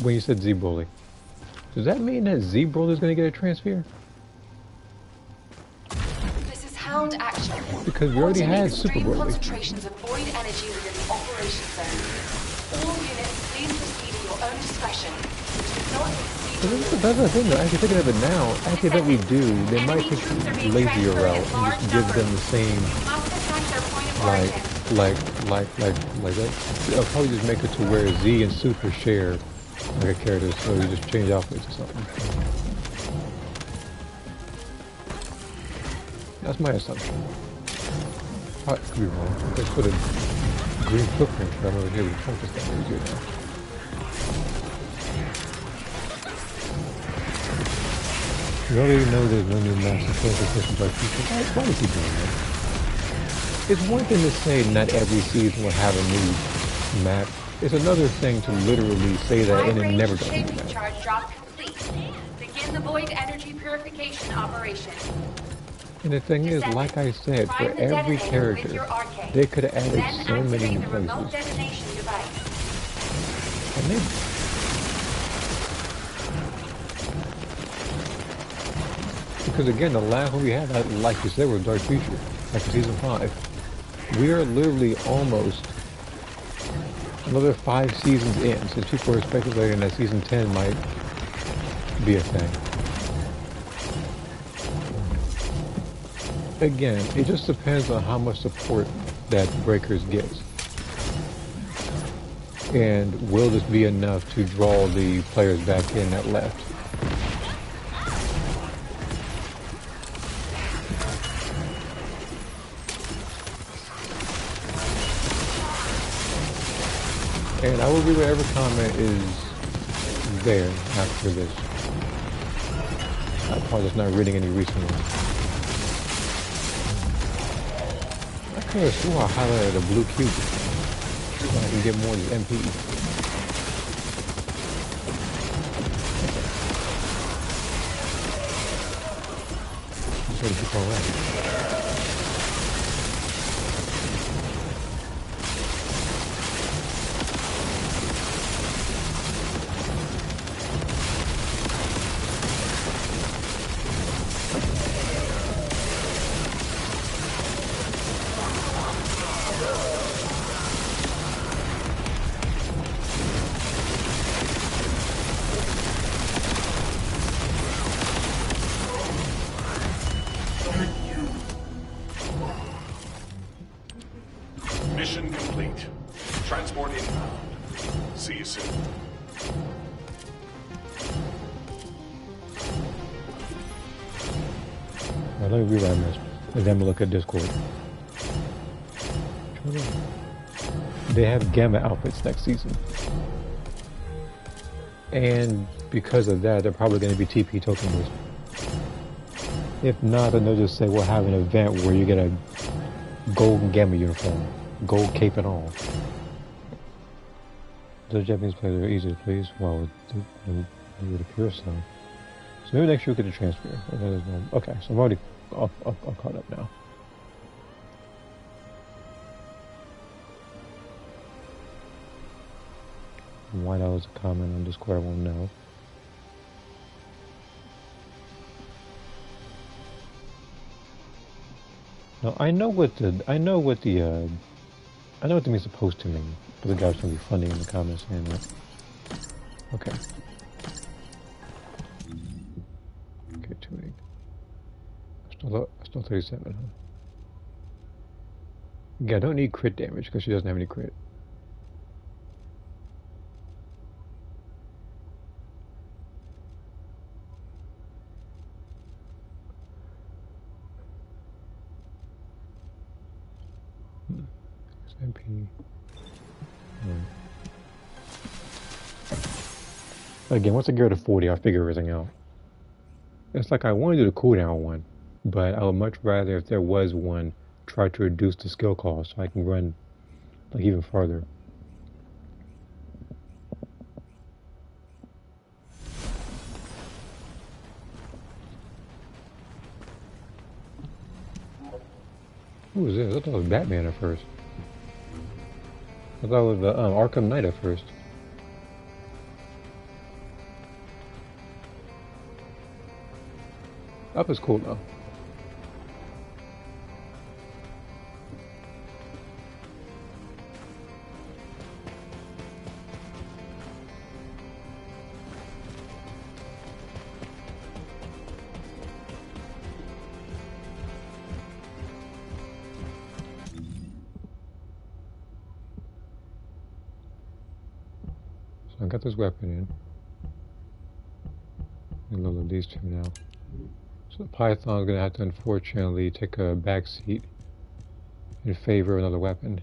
When you said Z-Broly, does that mean that Z-Broly is going to get a transfer? This is Hound Action. Because we already had Super extreme Broly. Concentrations of void energy within the operation zone. All units, please proceed at your own discretion. Do not exceed. That's the thing though, actually thinking of it now, actually that we do, they might take the lazier route and just give them the same, like that. I'll probably just make it to where Z and Super share like a character, so you just change outfits or something. That's my assumption. I could be wrong. Let's put a green footprint from over here. We can focus that really good now. You already know there's no new master classification by people. Why is he doing that? It's one thing to say not every season will have a new map. It's another thing to literally say that and it never does that. Charge drop complete. Begin the void energy purification operation. And the thing is, like I said, for every character, they could have added so many new places. And they... Because again, the last one we had, like you said, was Dark Future, like in Season 5. We are literally almost another 5 seasons in, since people are speculating that Season 10 might be a thing. Again, it just depends on how much support that Breakers gets. And will this be enough to draw the players back in that left? And I will read whatever comment is there after this. I'm probably just not reading any recent ones. I could have swore I highlighted a blue cube so I can get more of these MP. What did you call that? Mission complete. Transport inbound. See you soon. Now let me rewrite this, and then we'll look at Discord. They have Gamma outfits next season. And because of that, they're probably going to be TP tokenless. If not, then they'll just say we'll have an event where you get a gold Gamma uniform. Gold cape and all. The Japanese players are easy to please. Well, it would appear so. So maybe next year we'll get a transfer. Okay, so I'm already all caught up now. Why that was a comment on Discord, I won't know. No, I know what the means supposed to mean, but the guy's gonna be funny in the comments saying that. Okay. Okay, tuning. Still 37, huh? Yeah, I don't need crit damage because she doesn't have any crit. MP. Again, once I get to 40, I'll figure everything out. It's like I want to do the cooldown one, but I would much rather, if there was one, try to reduce the skill cost so I can run like even farther. Who was this? I thought it was Batman at first. I thought it was the Arkham Knight at first. Up is cool though. I got this weapon in. A little of these two now. So the Python's gonna have to unfortunately take a back seat in favor of another weapon.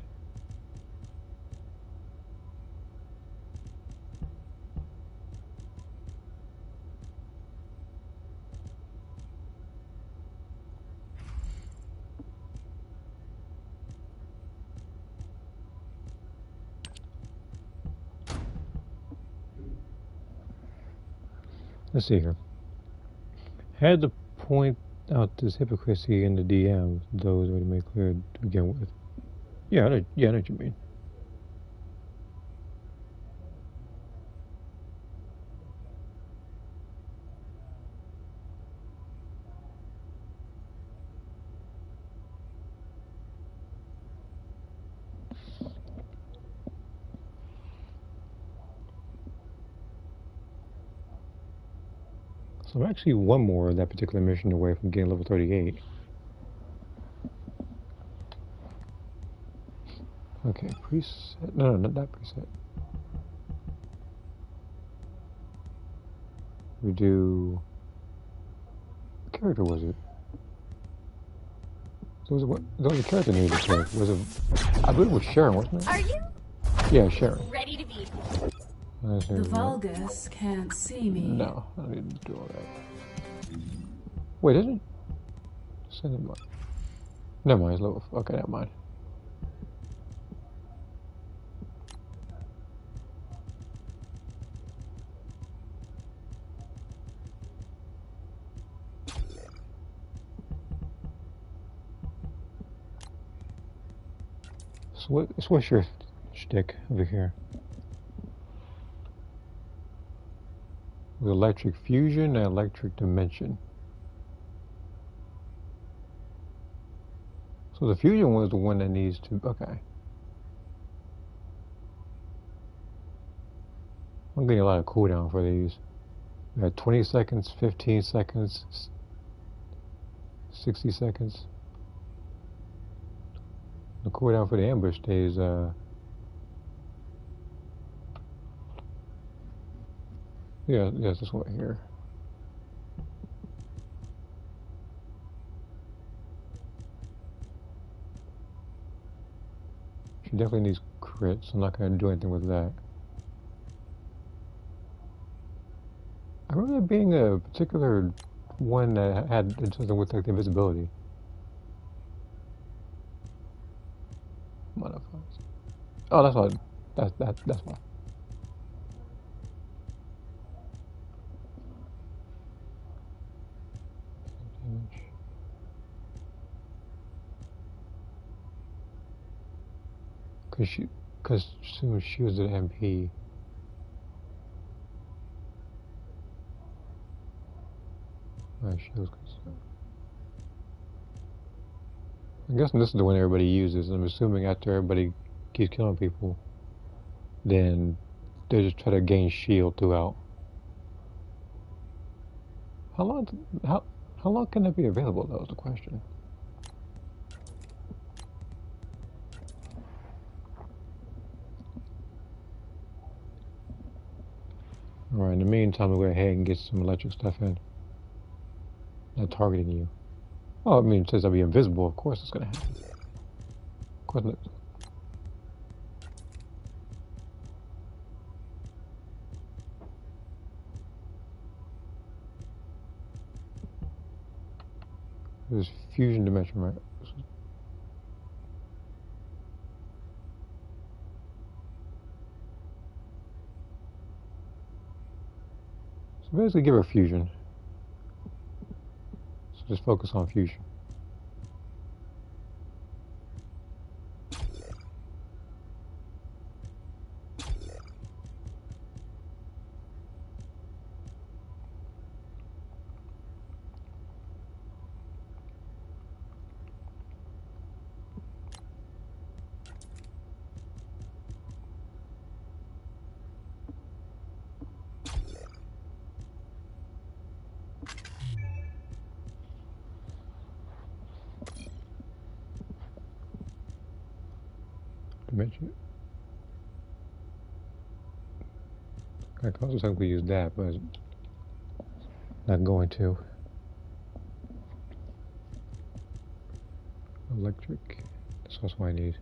Let's see here. Had to point out this hypocrisy in the DMs, those would make clear to begin with. Yeah, I know what you mean. So I'm actually one more of that particular mission away from getting level 38. Okay, preset. No, not that preset. We do. What character was it? So there was a character named this character. Was it? I believe it was Sharon, wasn't it? Are you Yeah, Sharon. ready to be The Vulgus can't see me. No, I don't need to do all that. Wait, isn't it? Descendant mind. Never mind, it's level. Okay, never mind. So what's your shtick over here? With electric fusion and electric dimension. So the fusion was the one that needs to. Okay. I'm getting a lot of cooldown for these. We got 20 seconds, 15 seconds, 60 seconds. The cooldown for the ambush stays, yes, this one right here. She definitely needs crits. I'm not going to do anything with that. I remember there being a particular one that had something with like the invisibility. Modifiers. Oh, that's why. That's why. Damage. Because she was an MP. She was concerned. I'm guessing this is the one everybody uses. I'm assuming after everybody keeps killing people, then they just try to gain shield throughout. How long can that be available? That was the question. Alright, in the meantime, we'll go ahead and get some electric stuff in. Not targeting you. Well, I mean, since I'll be invisible, of course it's gonna happen. Of course not. There's fusion dimension, right? So basically give her fusion. So just focus on fusion. Dimension. I could also technically use that, but not going to. Electric. That's also what I need.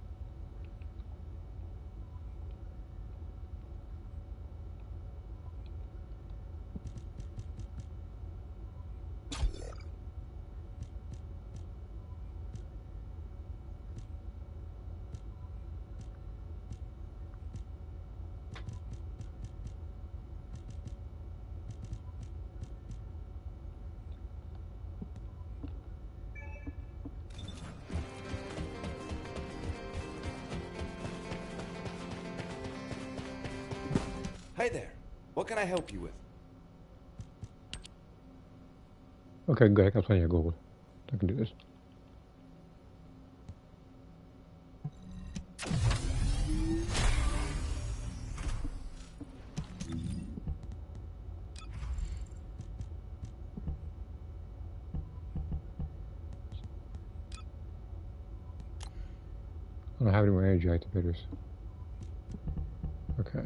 Hi there. What can I help you with? Okay, good. I got plenty of gold. I can do this. I don't have any more energy activators. Okay.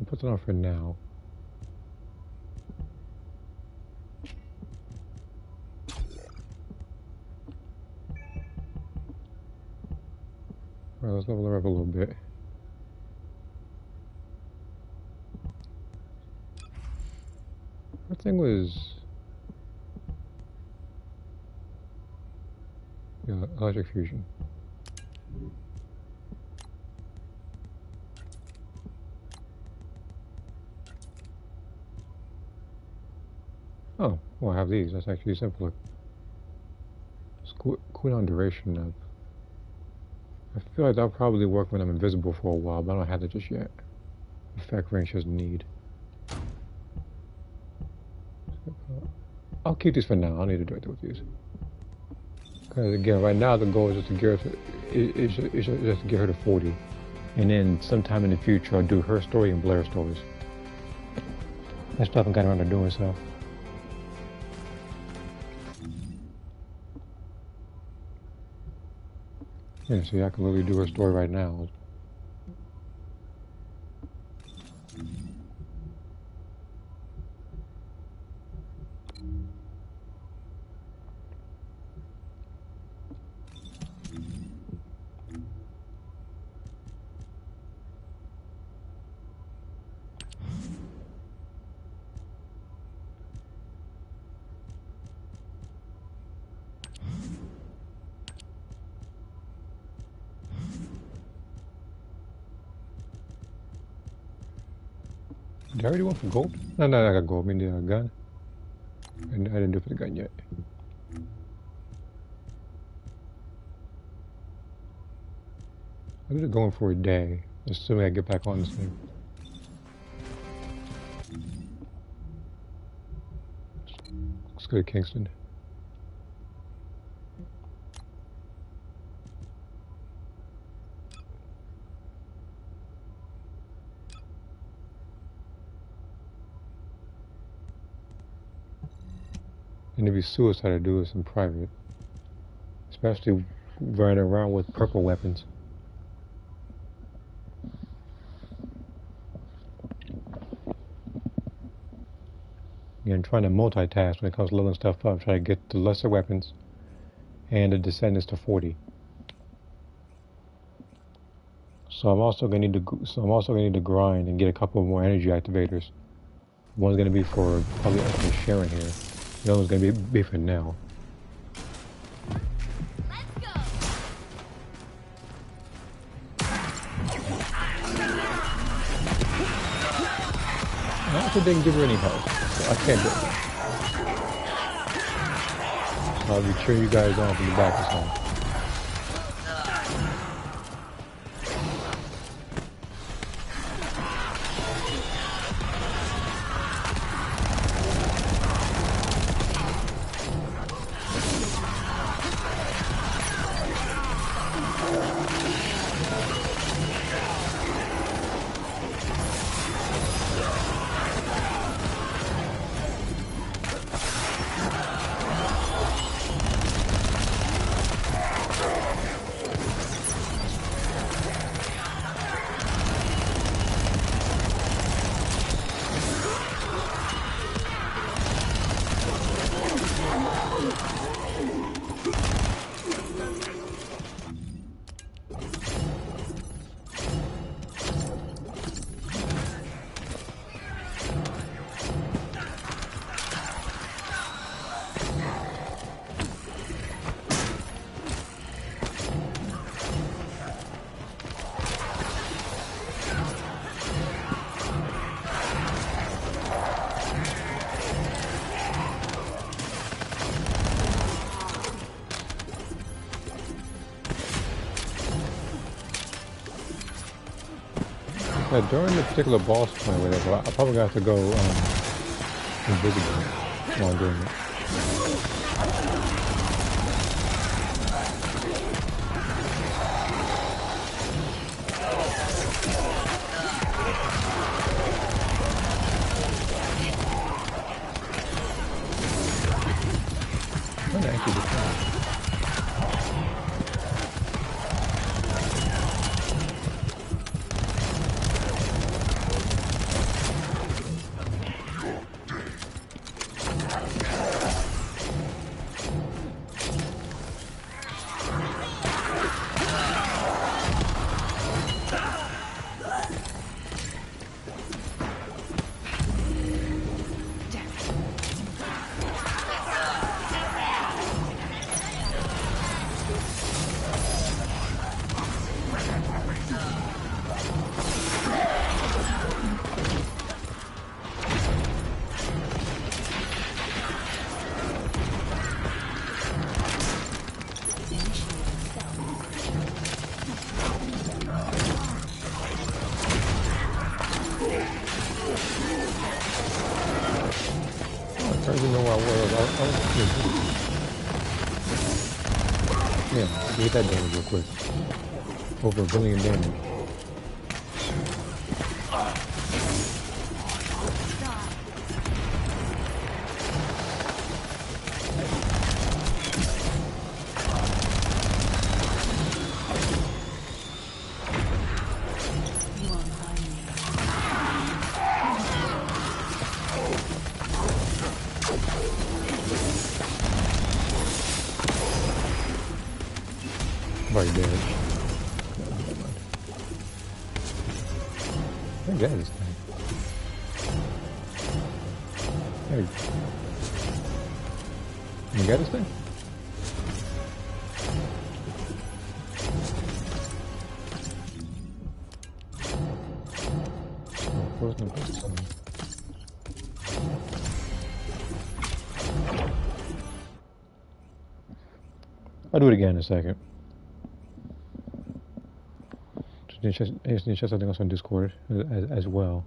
I'll put that on for now. Alright, let's level her up a little bit. That thing was... yeah, electric fusion. Oh, well, I have these. That's actually simpler. Cooldown duration up. I feel like that'll probably work when I'm invisible for a while, but I don't have it just yet. Effect range doesn't need. I'll keep these for now. I need to do it with these. Because again, right now the goal is just to get her just to get her to 40, and then sometime in the future I'll do her story and Blair's stories. I still haven't gotten around to doing so. Yeah, see, I can literally do her story right now. Did I already want for gold? No, I got gold. I mean, the gun. I didn't do it for the gun yet. I'm just going for a day, assuming I get back on this thing. Let's go to Kingston. And it'd be suicide to do this in private. Especially running around with purple weapons. Again, trying to multitask when it comes to leveling stuff up. Try to get the lesser weapons and the Descendants to 40. So I'm also gonna need to grind and get a couple more energy activators. One's gonna be for probably opening Sharon here. The other one's gonna be for Nell. Let's go. I also didn't give her any health, so I can't do it. I'll be cheering you guys on from the back this time. During the particular boss fight, whatever, I probably got to go invisible while I'm doing it. I'm gonna actually defend. don't even know where I was. Yeah, get that damage real quick. Over 1 billion damage. Right there. I got this thing. Hey. You got this thing? Of course, no place. I'll do it again in a second. Just need to check something else on Discord as well.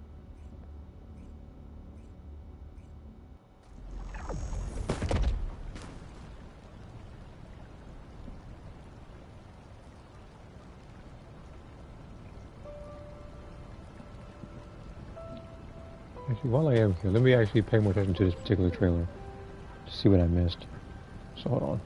Actually, while I am here, let me actually pay more attention to this particular trailer to see what I missed. So hold on.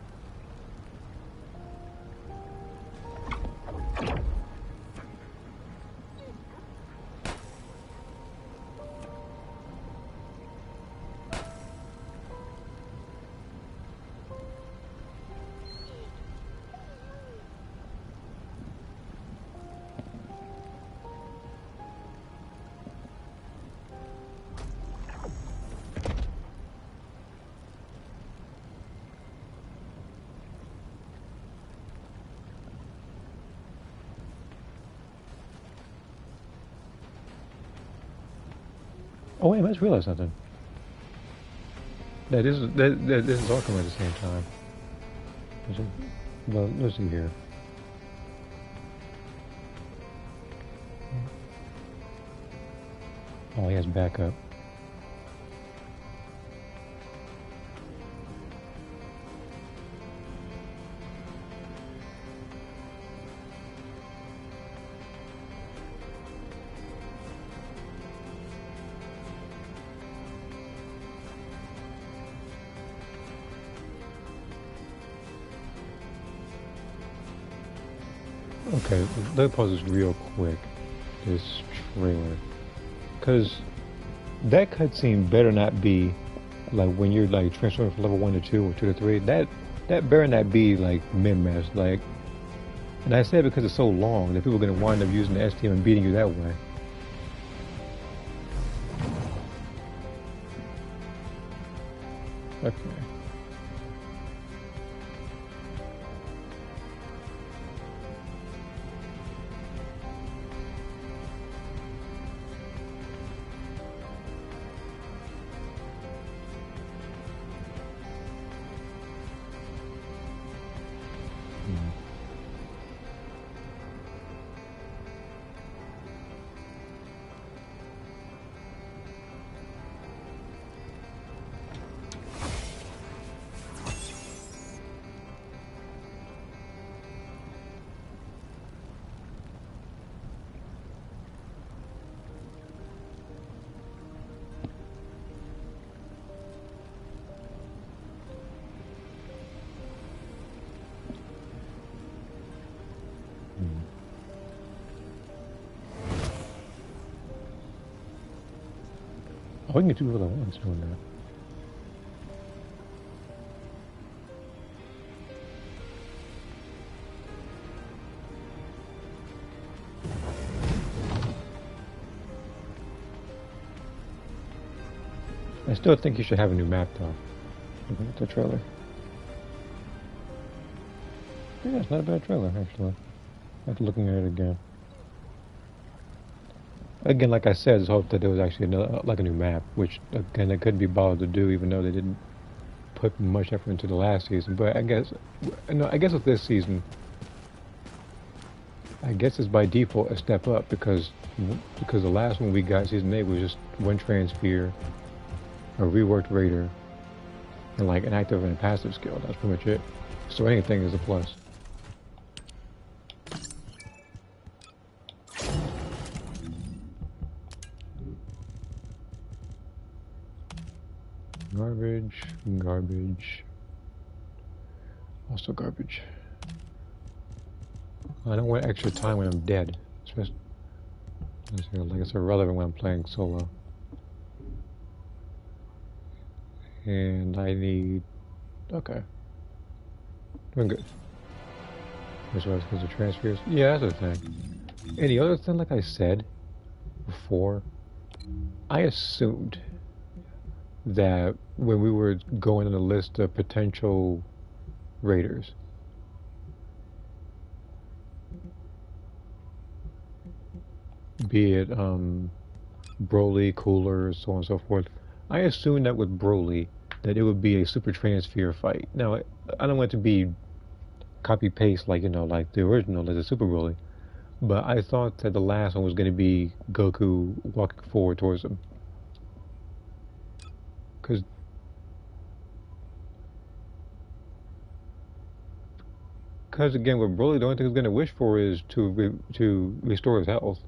Oh wait, I just realized something. This is all coming at the same time. Well, let's see here. Oh, he has backup. Okay, let me pause this real quick. This trailer, because that cutscene better not be like when you're like transferring from level 1 to 2 or 2 to 3. That better not be like min-max. Like, and I say it because it's so long that people are gonna wind up using the STM and beating you that way. Okay. Oh, I can get 2 people at once doing that. I still think you should have a new map though. Looking at the trailer. Yeah, it's not a bad trailer actually. After looking at it again. Again, like I said, I just hope that there was actually like a new map, which again they couldn't be bothered to do, even though they didn't put much effort into the last season. But I guess, I guess with this season, I guess it's by default a step up because the last one we got, season 8, was just one transfer, a reworked raider, and like an active and a passive skill. That's pretty much it. So anything is a plus. Garbage, garbage, also garbage. I don't want extra time when I'm dead. Especially, like it's irrelevant when I'm playing solo. And I need... okay. Doing good. As far as the transfers? Yeah, that's the thing. And the other thing, like I said before, I assumed that when we were going on the list of potential raiders, be it Broly, Cooler, so on and so forth, I assumed that with Broly that it would be a super transfer fight. Now, I don't want it to be copy-paste like, you know, like the original, like the Super Broly, but I thought that the last one was going to be Goku walking forward towards him. Because again, with Broly, the only thing he's going to wish for is to restore his health.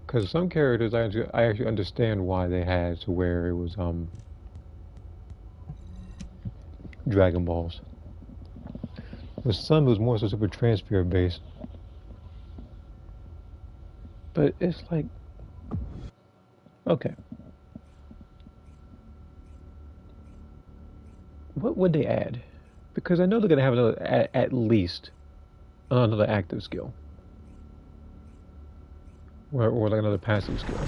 Because some characters, I actually understand why they had to where it was Dragon Balls. With some, it was more so super transfer based. But it's like, okay, what would they add? Because I know they're gonna have another, at least another active skill, or like another passive skill.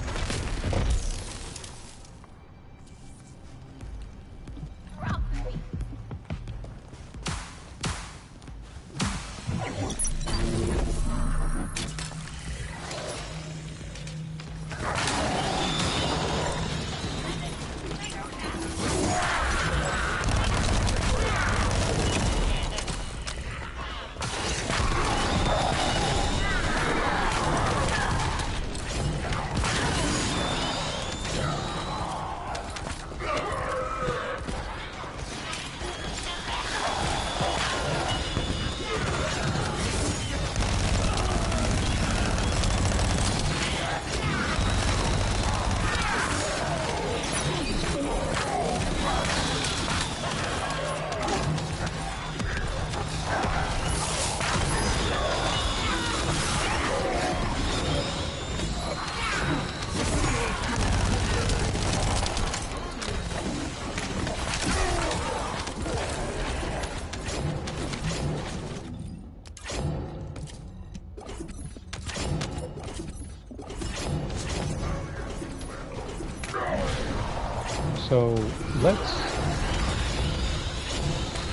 So let's.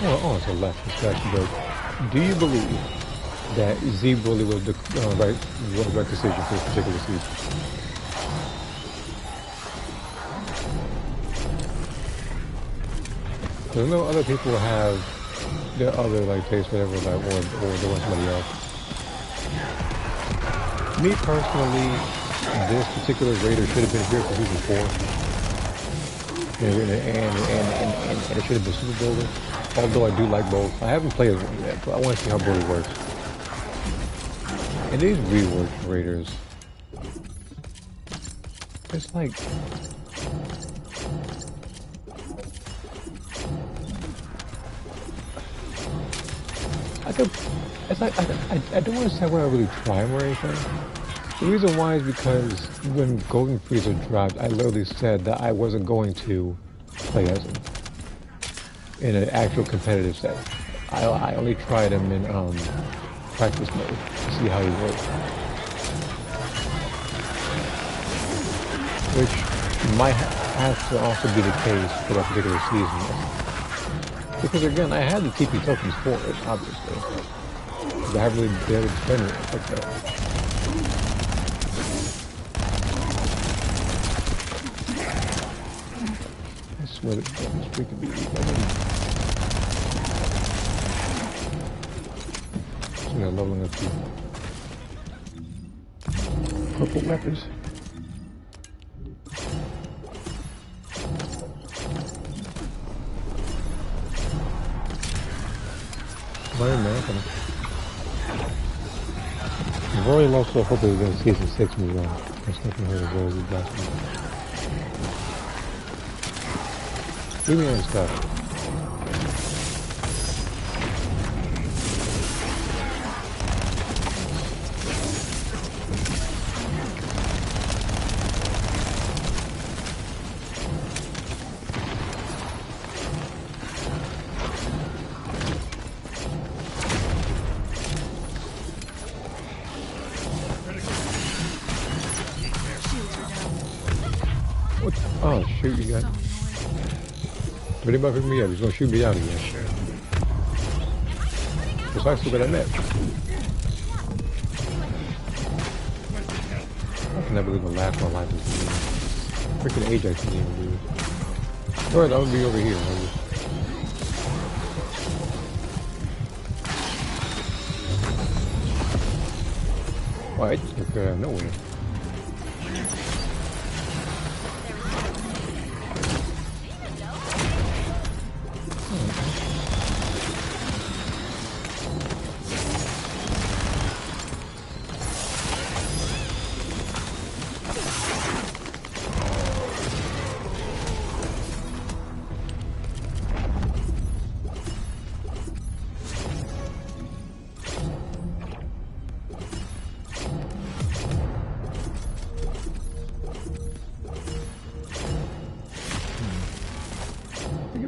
Oh, so left. Do you believe that Z Broly was the right decision for this particular season? Because I know other people have their other like tastes, whatever, like, or they want somebody else. Me personally, this particular raider should have been here for season 4. And it should have been Super Broly. Although I do like both. I haven't played as one yet, but I want to see how Broly works. And these reworked raiders, it's like, I don't want to say where I really try them or anything. The reason why is because when Golden Freezer dropped, I literally said that I wasn't going to play as him in an actual competitive set. I only tried him in practice mode to see how he worked, which might have to also be the case for that particular season. Because again, I had the TP tokens for it, obviously. Because I haven't really been able to spend it like that. What it's freaking be. So they're leveling up the purple weapons. Wait a minute. I've already lost all hope that season 6 moves on. There's nothing here to go with that. Give me that stuff. Oh shoot, you got... Did anybody pick me up? He's gonna shoot me out again. It's actually what I met. I can never believe the last one life is freaking Ajax in the game, dude. Alright, I'm gonna be over here. Why? It just appeared out of nowhere.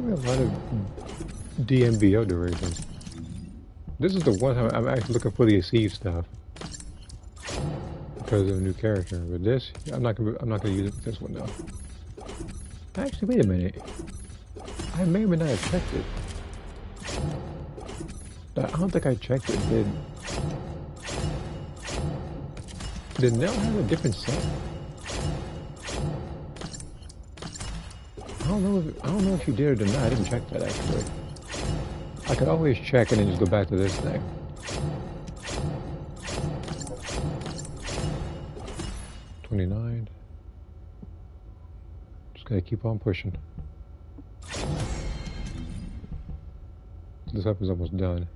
A lot of DMVO durations. This is the one time I'm actually looking for the Acceive stuff because of a new character. But this, I'm not gonna use this one though. Actually, wait a minute. I may or may not have checked it. I don't think I checked it. Did Nell have a different set? I don't know if you did or did not. I didn't check that actually. I could always check and then just go back to this thing. $29. Just gotta keep on pushing. This weapon's almost done.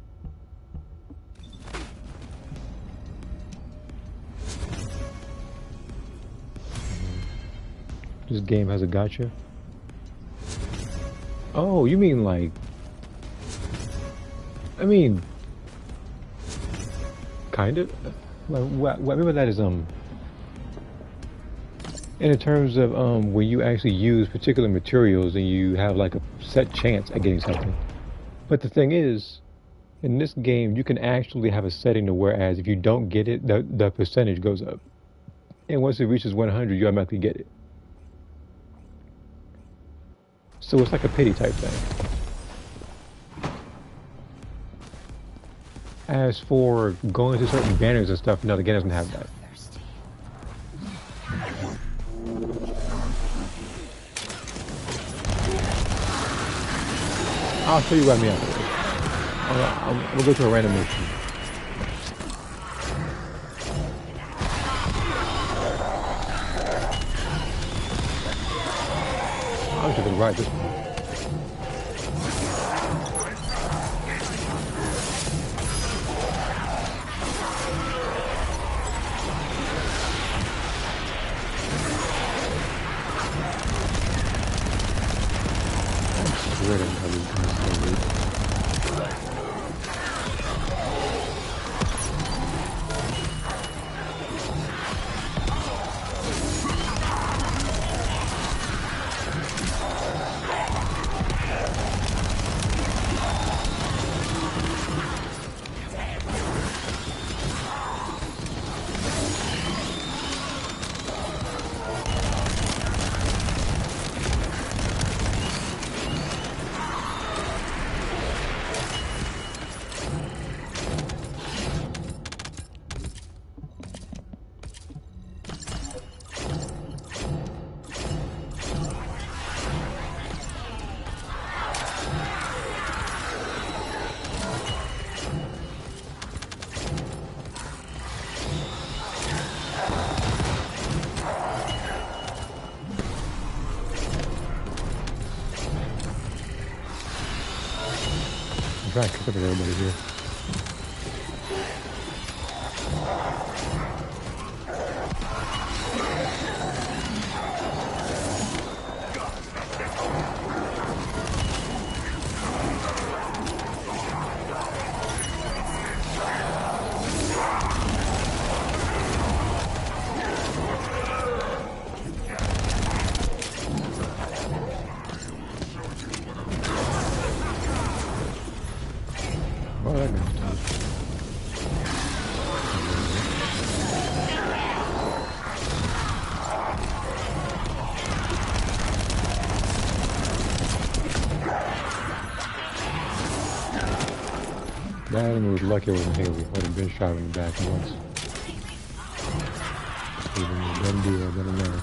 This game has a gotcha. Oh, you mean like... I mean... Kind of? Like, what I mean by that is, in terms of, when you actually use particular materials and you have like a set chance at getting something. But the thing is, in this game, you can actually have a setting to whereas if you don't get it, the percentage goes up. And once it reaches 100, you automatically get it. So it's like a pity type thing. As for going to certain banners and stuff, no, the game doesn't have that. I'll show you what I mean afterwards. We'll go to a random mission. I'm just gonna ride this one. I'm sweating how these guys so weak. I'm trying to catch up with everybody here. That enemy was lucky it wasn't Haley. Would have been shot in the back once. Done deal, done a man.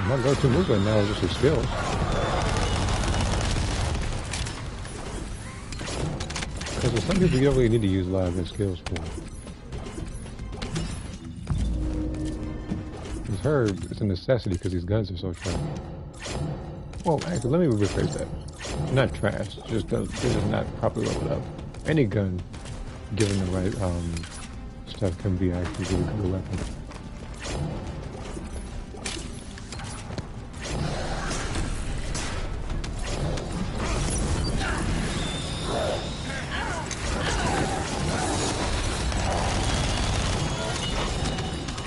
My go-to move right now is just his skills. Because for some people you don't really need to use a lot of their skills for. With her, it's a necessity because these guns are so trash. Well, actually, let me rephrase that. Not trash, just they're just not properly leveled up. Any gun, given the right stuff, can be actually really good weapon.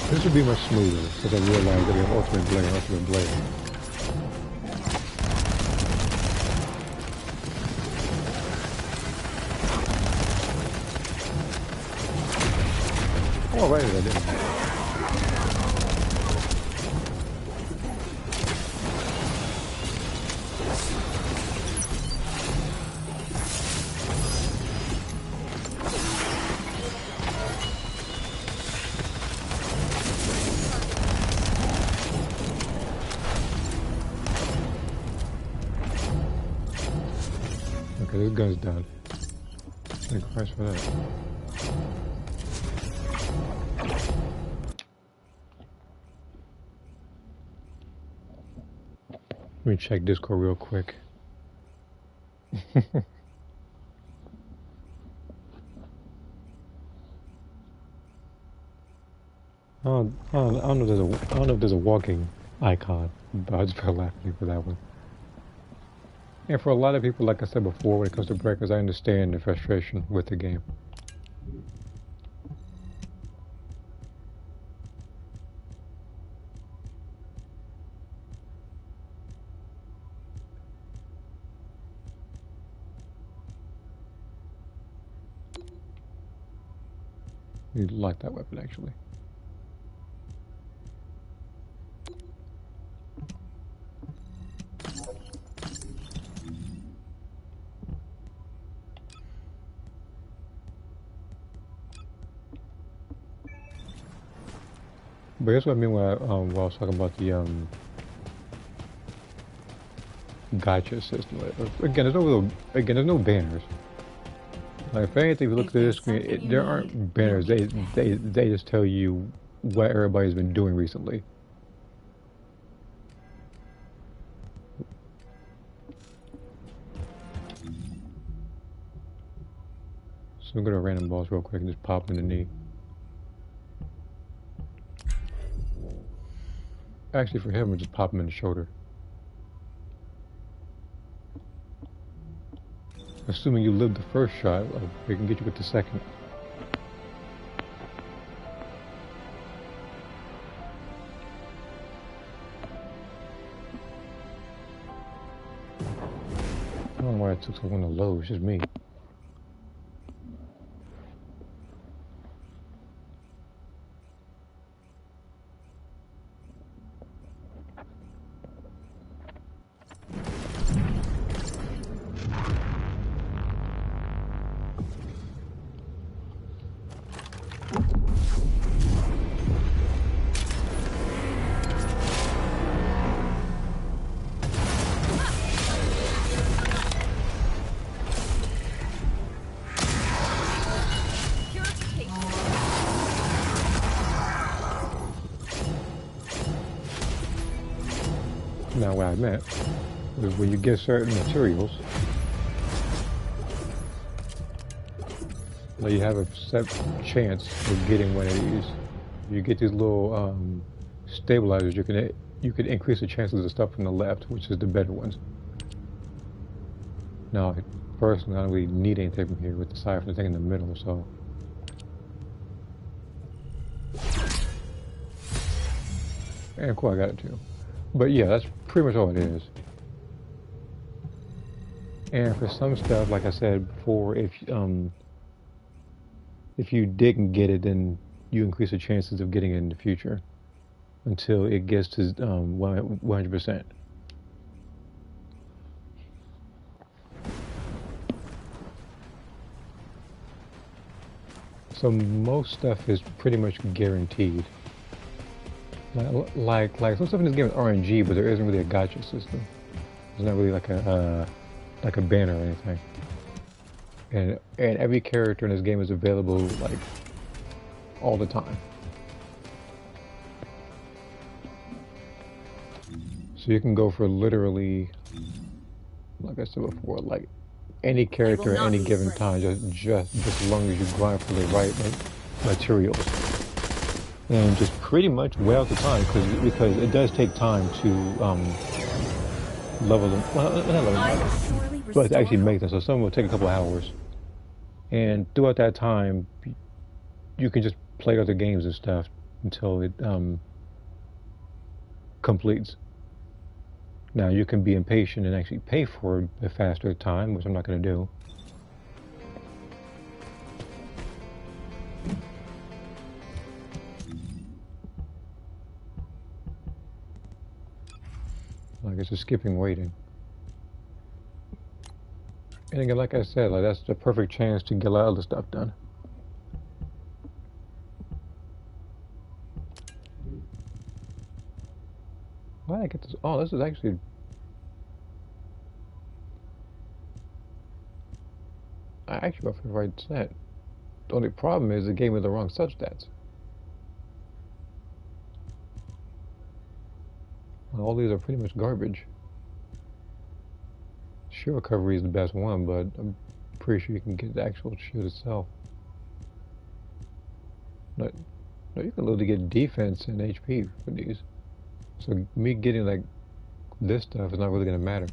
This would be much smoother because I realized that we have ultimate blade. Oh, right, I didn't. Okay, this gun's done. Thank Christ for that. Let me check Discord real quick. I don't know if there's a walking icon, but I'll just start laughing for that one. And for a lot of people, like I said before, when it comes to breakers, I understand the frustration with the game. You like that weapon, actually. But here's what I mean when I was talking about the gotcha system. Again, there's no banners. Like, if anything, if you look at this screen, there aren't banners. They just tell you what everybody's been doing recently. So I'm gonna random balls real quick and just pop in the knee. Actually, for him, we'll just pop him in the shoulder. Assuming you live the first shot, we can get you with the second. I don't know why it took so long to load, it's just me. Now what I meant was when you get certain materials, like you have a set chance of getting one of these. You get these little stabilizers, you can increase the chances of the stuff from the left, which is the better ones. Now, personally, I don't really need anything from here, with aside from the thing in the middle, so. And cool, I got it too. But yeah, that's pretty much all it is. And for some stuff, like I said before, if you didn't get it, then you increase the chances of getting it in the future until it gets to 100%. So most stuff is pretty much guaranteed. Like some stuff in this game is RNG, but there isn't really a gotcha system. There's not really like a banner or anything. And every character in this game is available like all the time. So you can go for literally, like I said before, like any character at any given time, just as long as you grind for the right materials, and just pretty much way out the time, because it does take time to level them. Well, not level them, but to actually make them. So some will take a couple of hours, and throughout that time, you can just play other games and stuff until it completes. Now you can be impatient and actually pay for a faster time, which I'm not going to do. I guess just skipping waiting. And again, like I said, like that's the perfect chance to get a lot of other stuff done. Why did I get this? Oh, this is actually... I actually got the right set. The only problem is it gave me the wrong substats. All these are pretty much garbage. Shield recovery is the best one, but I'm pretty sure you can get the actual shield itself. No, you can literally get defense and HP for these. So me getting like this stuff is not really gonna matter.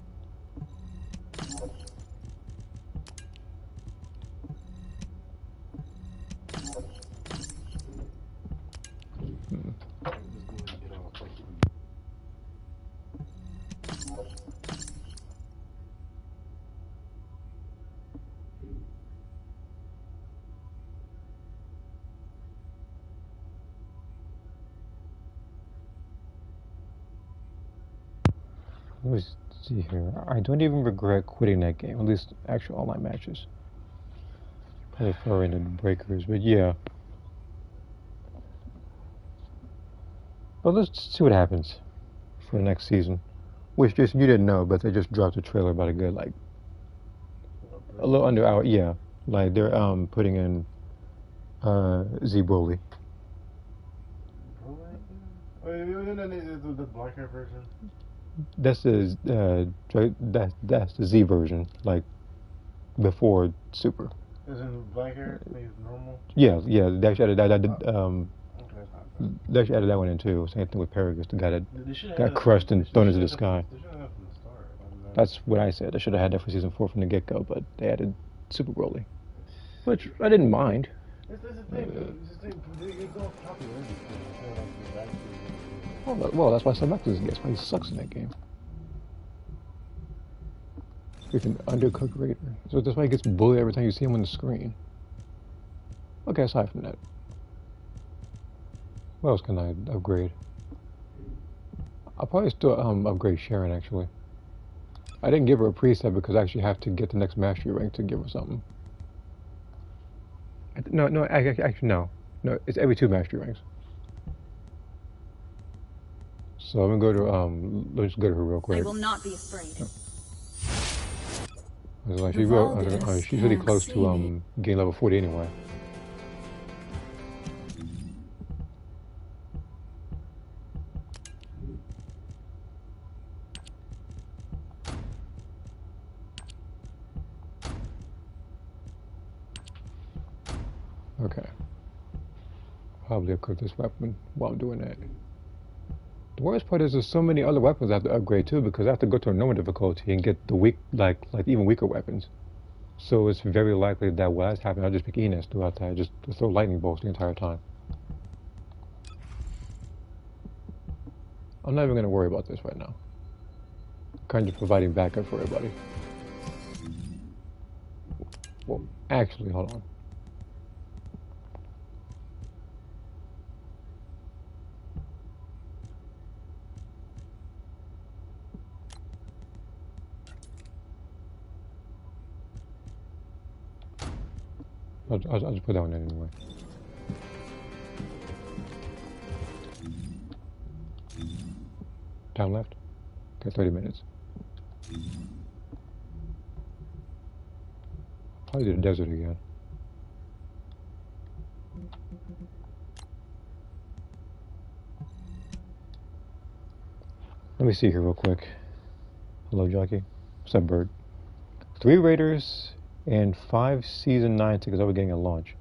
Let me see here. I don't even regret quitting that game, at least actual online matches. Probably far into the breakers, but yeah. But let's see what happens for the next season. Which just, you didn't know, but they just dropped a trailer about a good, like, a little under hour, yeah. Like, they're putting in Z Broly. The black hair version? That's the Z version, like before Super. Is it black hair? He's normal. Yeah. They actually added that one in too. Same thing with Paragus, the guy that got crushed and thrown into the sky. They should have that from the start. That's what I said. They should have had that for season 4 from the get-go, but they added Super Broly, which I didn't mind. It's the thing. It's all popularity. Well, that's why Selectus gets why he sucks in that game. Freaking undercooked Raider. So that's why he gets bullied every time you see him on the screen. Okay, aside from that. What else can I upgrade? I'll probably still upgrade Sharon, actually. I didn't give her a preset because I actually have to get the next mastery rank to give her something. Actually, no. No, it's every 2 mastery ranks. So I'm gonna go to let's go to her real quick. I will not be afraid. She's really close to getting level 40 anyway. Okay. Probably equip this weapon while I'm doing that. The worst part is there's so many other weapons I have to upgrade too, because I have to go to a normal difficulty and get the weak, like even weaker weapons. So it's very likely that what has happened, I'll just pick Enos throughout that, just to throw lightning bolts the entire time. I'm not even going to worry about this right now. Kind of providing backup for everybody. Well, actually, hold on. I'll just put that one in anyway. Time left? Okay, 30 minutes. Probably do the desert again. Let me see here real quick. Hello, Jockey. What's up, Bird? 3 Raiders and 5 Season 9 tickets over getting a launch.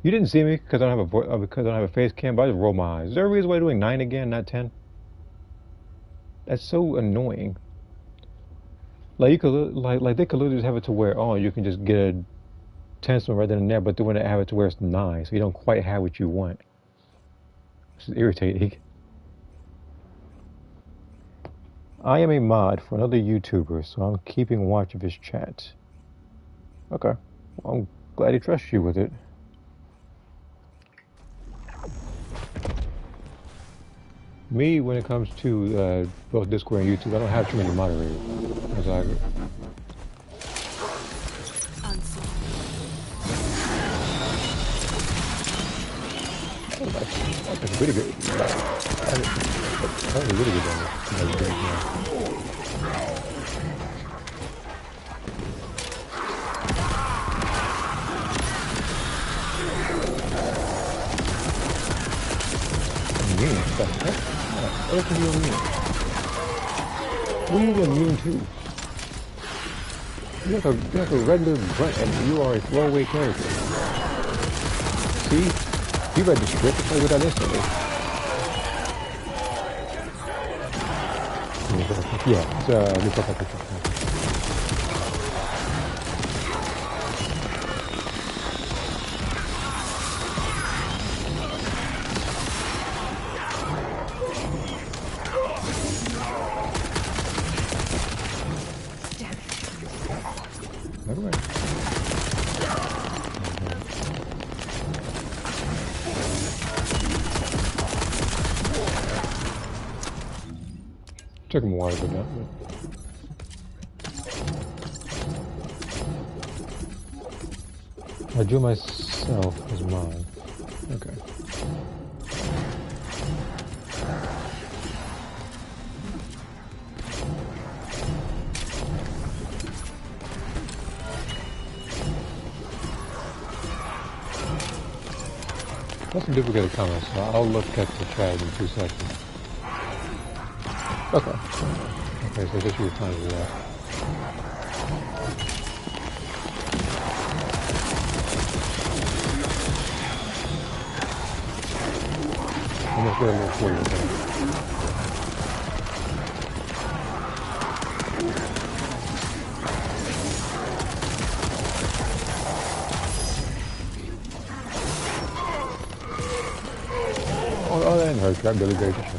You didn't see me because I don't have because I don't have a face cam, but I just rolled my eyes. Is there a reason why I'm doing 9 again, not 10? That's so annoying. Like you could like they could literally just have it to where you can just get a 10 swim right then and there, but they want to have it to where it's 9, so you don't quite have what you want. This is irritating. I am a mod for another YouTuber, so I'm keeping watch of his chat. Okay, well, I'm glad he trusts you with it. Me, when it comes to both Discord and YouTube, I don't have too many moderators. That's all I do. That's pretty good. That was really good damage. What can you immune? We are immune too. You're like a regular grunt and you are a throwaway character. See? You read the script to play with that instantly. Yeah, it's new profile picture. Took him a while to get that, but I drew myself as mine. Okay. That's some duplicated comments, so I'll look at the chat in 2 seconds. Okay. Okay, so I guess you were trying to do that. Almost got a little for you, okay? Oh, that didn't hurt. That really great to show.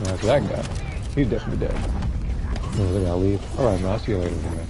That's that guy. He's definitely dead. Oh, they gotta leave. Alright, man, I'll see you later, man.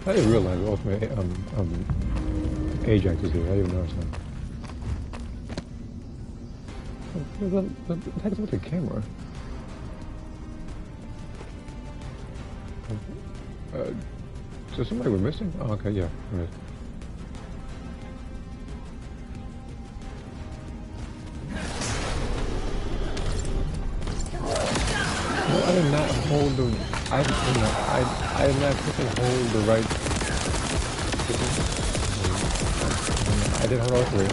I didn't realize ultimate Ajax is here. I didn't even notice that. The heck's with the camera? So somebody we're missing? Oh, okay, yeah. Right. No, I did not hold the. I did not hold the right. I did hold all three.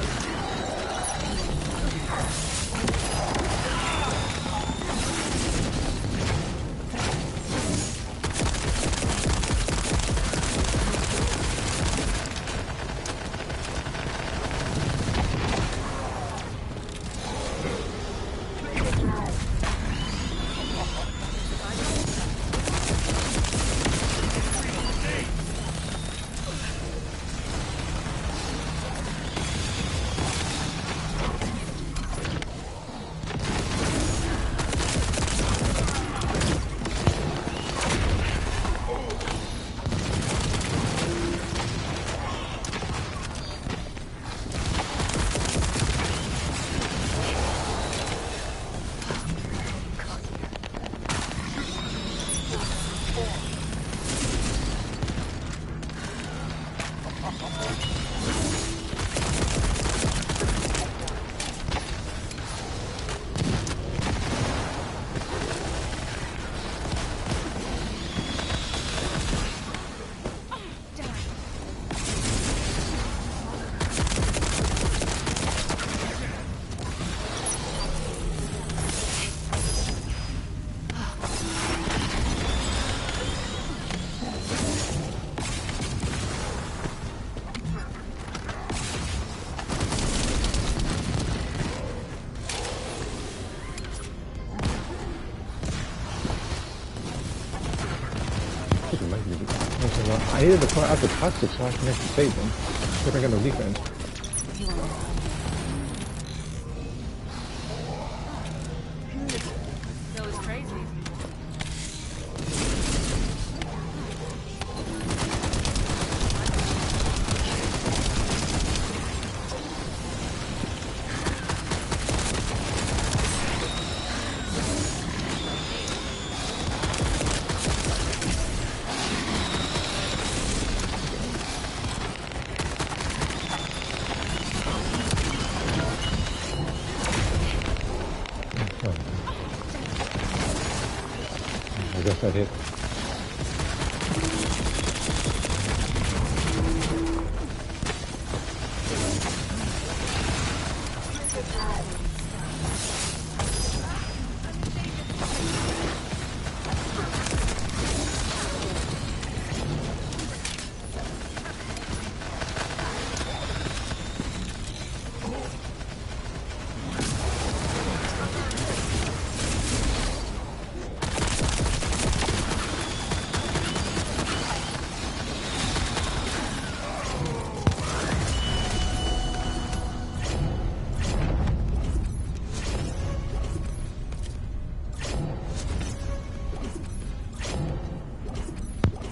I needed the car out the toxic so I can actually save them. If I got no defense. I guess that hit.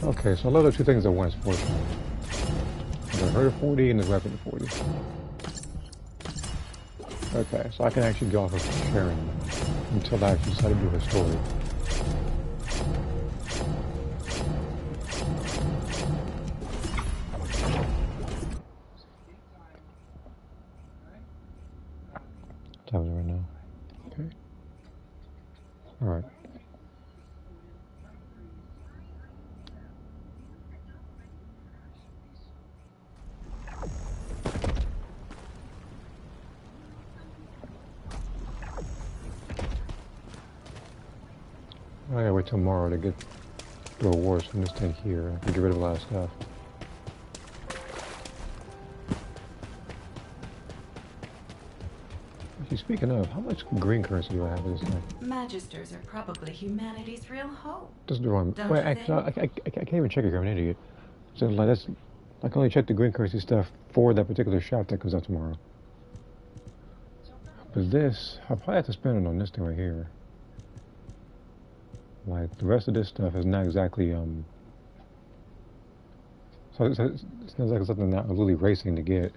Okay, so I love the two things at once, fortunately. The hurt of 40 and the weapon of 40. Okay, so I can actually go off of sharing them until I actually decide to do her story. What time is it right now? Okay. Alright. I gotta wait till tomorrow to get the rewards from this thing here. I can get rid of a lot of stuff. Actually, speaking of, how much green currency do I have in this thing? Magisters are probably humanity's real hope. This is the wrong. Wait, actually, I can't even check it here. I'm an idiot. So like that's, I can only check the green currency stuff for that particular shop that comes out tomorrow. But this, I'll probably have to spend it on this thing right here. Like, the rest of this stuff is not exactly, so it's not exactly something that I'm really racing to get.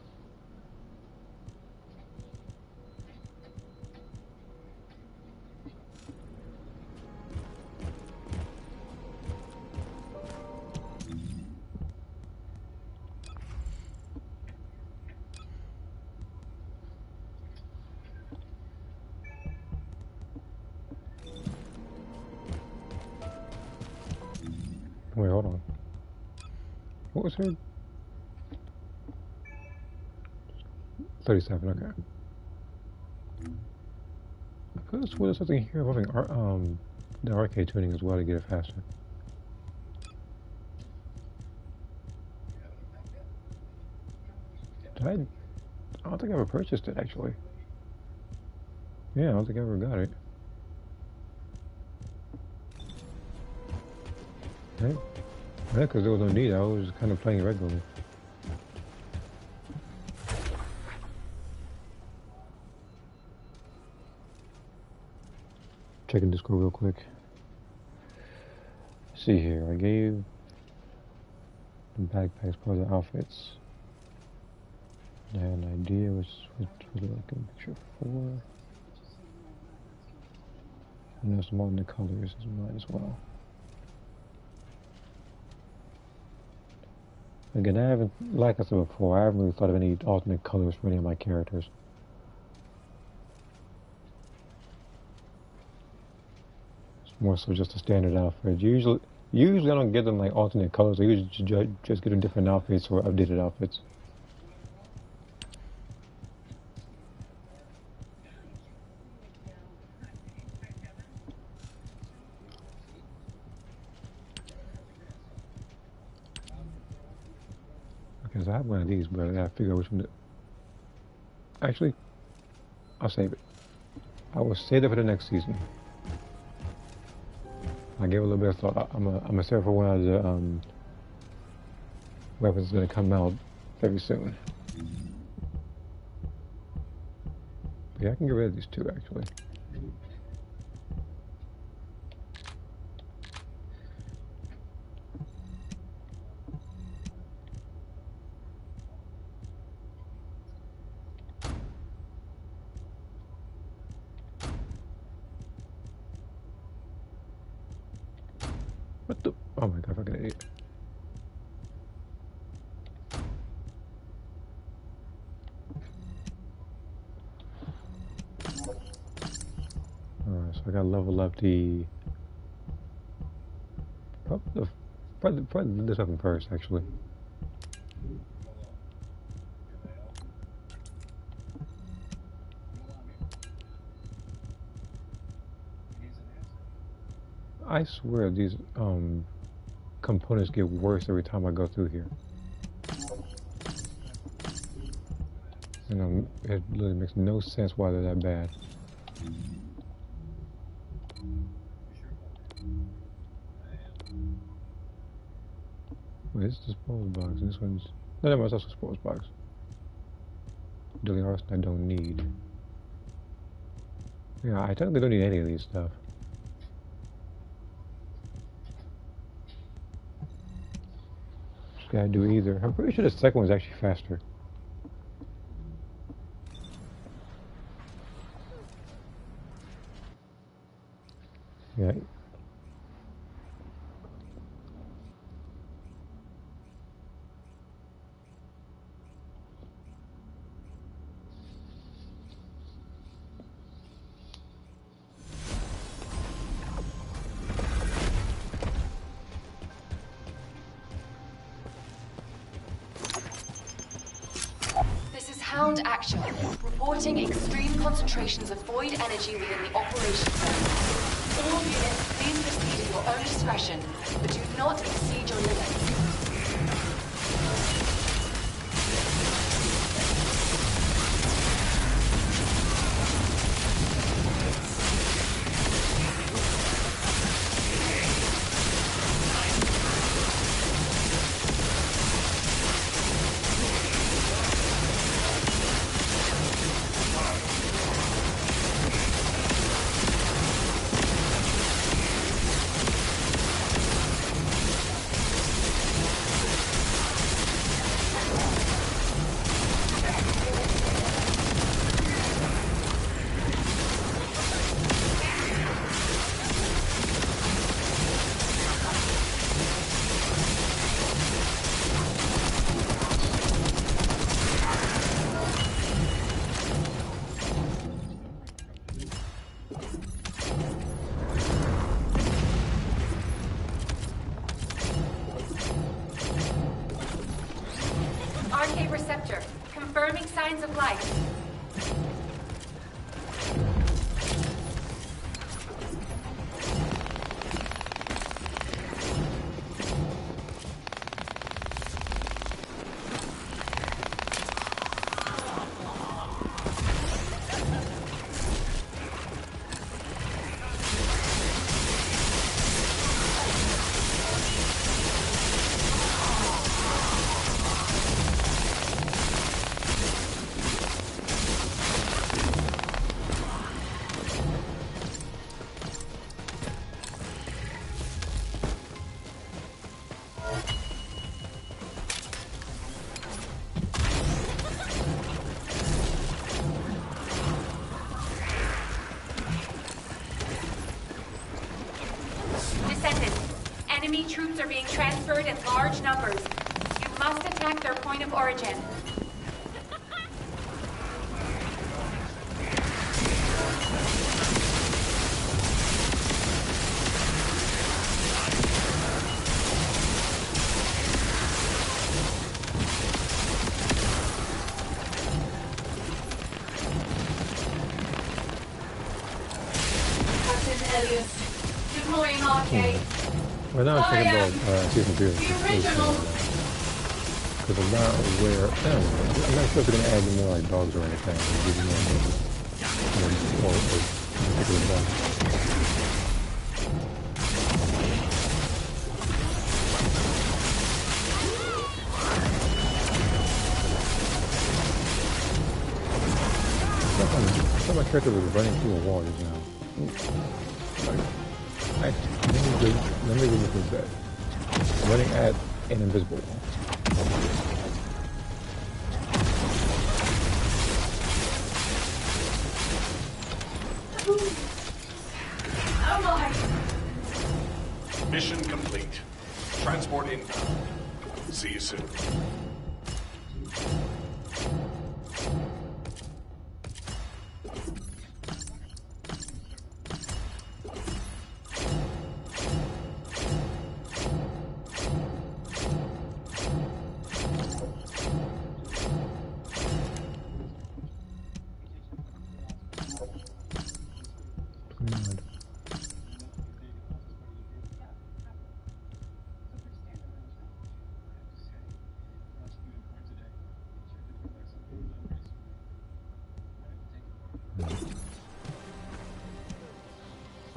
Wait, hold on. What was her? 37, okay. I could have sworn there's something here involving the arcade tuning as well to get it faster. Did I don't think I ever purchased it, actually. Yeah, I don't think I ever got it. Right? Yeah, because there was no need. I was kind of playing regularly. Checking Discord real quick. Let's see here. I gave the backpacks part of the outfits. I had an idea which was like a picture 4. And there's some alternate colors as mine as well. Again, I haven't, like I said before, I haven't really thought of any alternate colors for any of my characters. It's more so just a standard outfit. Usually I don't get them like alternate colors. I usually just get them different outfits or updated outfits. Because I have one of these, but I gotta figure out which one to... Actually, I'll save it. I will save it for the next season. I gave it a little bit of thought. I'm gonna save it for one of the weapons that's gonna come out very soon. But yeah, I can get rid of these two actually. What the? Oh my god, fucking idiot. Alright, so I gotta level up the... Probably this weapon first, actually. I swear these components get worse every time I go through here. And it really makes no sense why they're that bad. Wait, this is the disposal box. This one's... No, that was also a disposal box. Deadly arson I don't need. Yeah, I technically don't need any of these stuff. Just gotta do either. I'm pretty sure the second one's actually faster. Yeah. Hound Action. Reporting extreme concentrations of void energy within the operation zone. All units, please proceed at your own discretion, but do not exceed your limits. Confirming signs of life. Descendant, enemy troops are being transferred in large numbers. You must attack their point of origin. Captain Elliot, deploying arcade. Well, now I'm thinking about season 2. The original. Because I'm not aware. I'm not sure if they're going to add any more like dogs or anything. Or give you more particular dogs. I thought my character was running through a wall just now. Let me look at that. Running at an invisible wall. Oh my! Mission complete. Transport inbound. See you soon.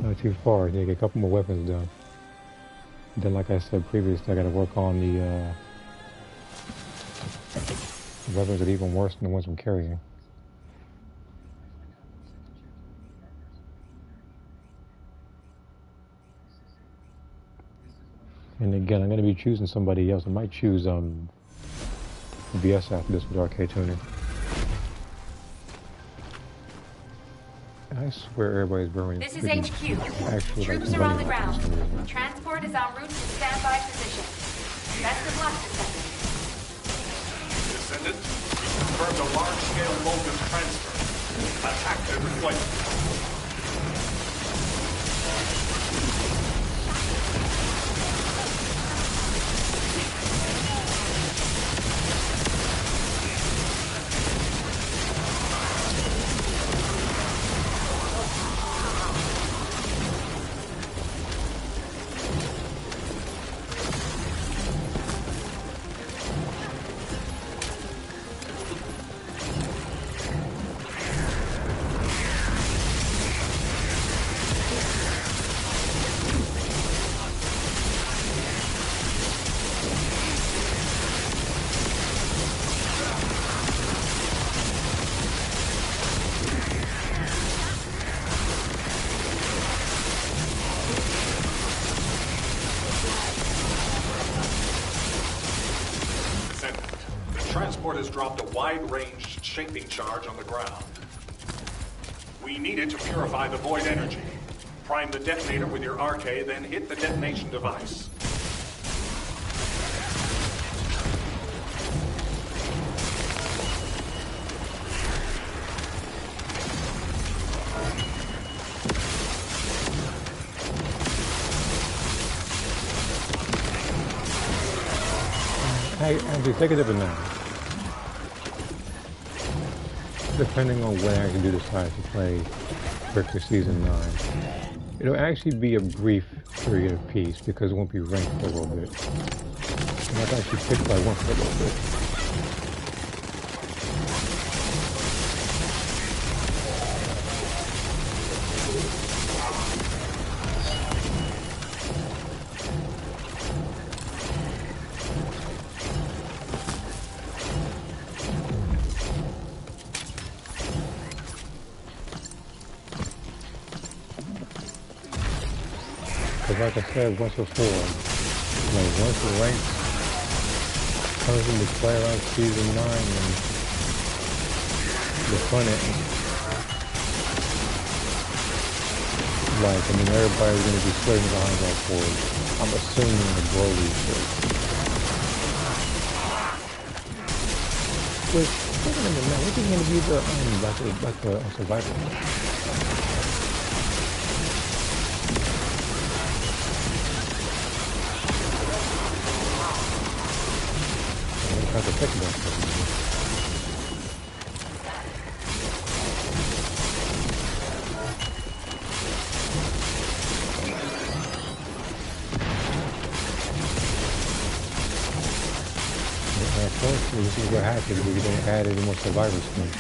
Not too far. I need to get a couple more weapons done. Then, like I said previously, I got to work on the weapons that are even worse than the ones I'm carrying. And again, I'm going to be choosing somebody else. I might choose VS after this with arcade tuning. I swear everybody's burning. This is HQ. Actually, Troops are on the ground. Transport is en route to standby position. Best of luck, Descendant. Descendant, you confirmed a large-scale Vulcan transfer. Attack their deployment. Transport has dropped a wide-range shaping charge on the ground. We need it to purify the void energy. Prime the detonator with your RK, then hit the detonation device. Hey, Andrew, take it up a notch. depending on when I actually do decide to play Victor Season 9, it'll actually be a brief period of peace because it won't be ranked for a little bit. And I've actually picked by one for a little bit. Like I said once before, once the rank comes into play around Season 9, and the fun ends. Everybody's going to be sweating behind our board. I'm assuming the Broly shit. Wait a minute, man, what's going to be the survivor? Have to think about that. Unfortunately, this is what happens when we don't add any more survivor skins.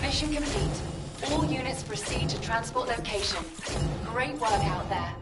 Mission complete. All units proceed to transport location. Great work out there.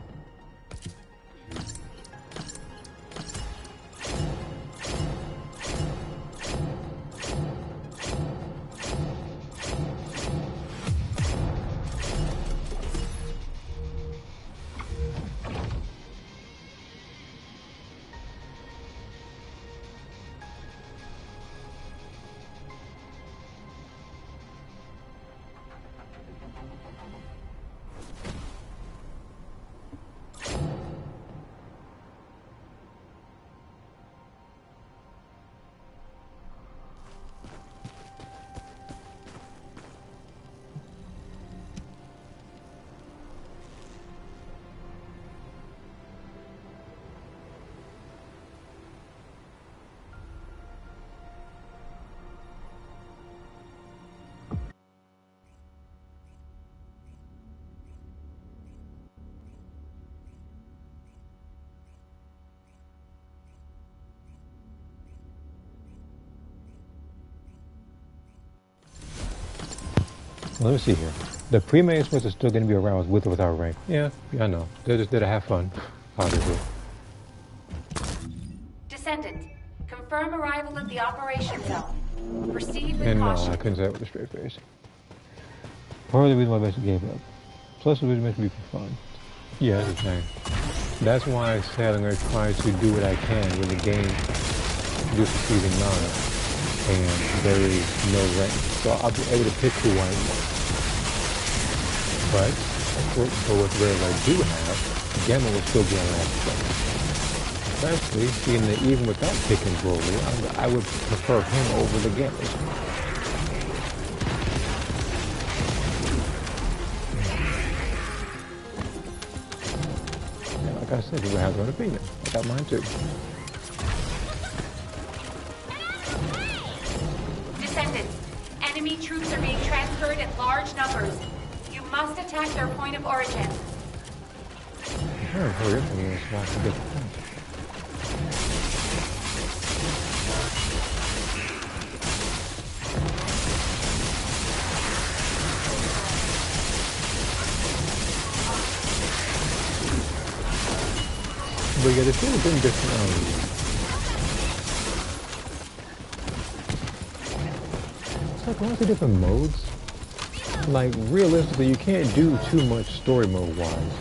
Well, let me see here. The pre-main splits are still going to be around with or without rank. Yeah, I know. They're just there to have fun, obviously. Descendant, confirm arrival at the operation zone. Proceed with And no, caution. I couldn't say it with a straight face. Part of the reason why I basically gave up. Plus, it was meant to be for fun. Yeah, that's the thing. That's why I said I'm going to try to do what I can with the game due to Season 9. And there is no rank. So I'll be able to pick who I want. But for what rares I do have, Gamma will still be on last place. Especially seeing that even without picking Broly, I would prefer him over the Gamma. Yeah, like I said, people have their own opinion. I got mine too. Enemy troops are being transferred in large numbers. You must attack their point of origin. Hurry up, so I can get the point. But yeah, there should have been different, it's like lots of different modes. Like, realistically, you can't do too much story mode-wise.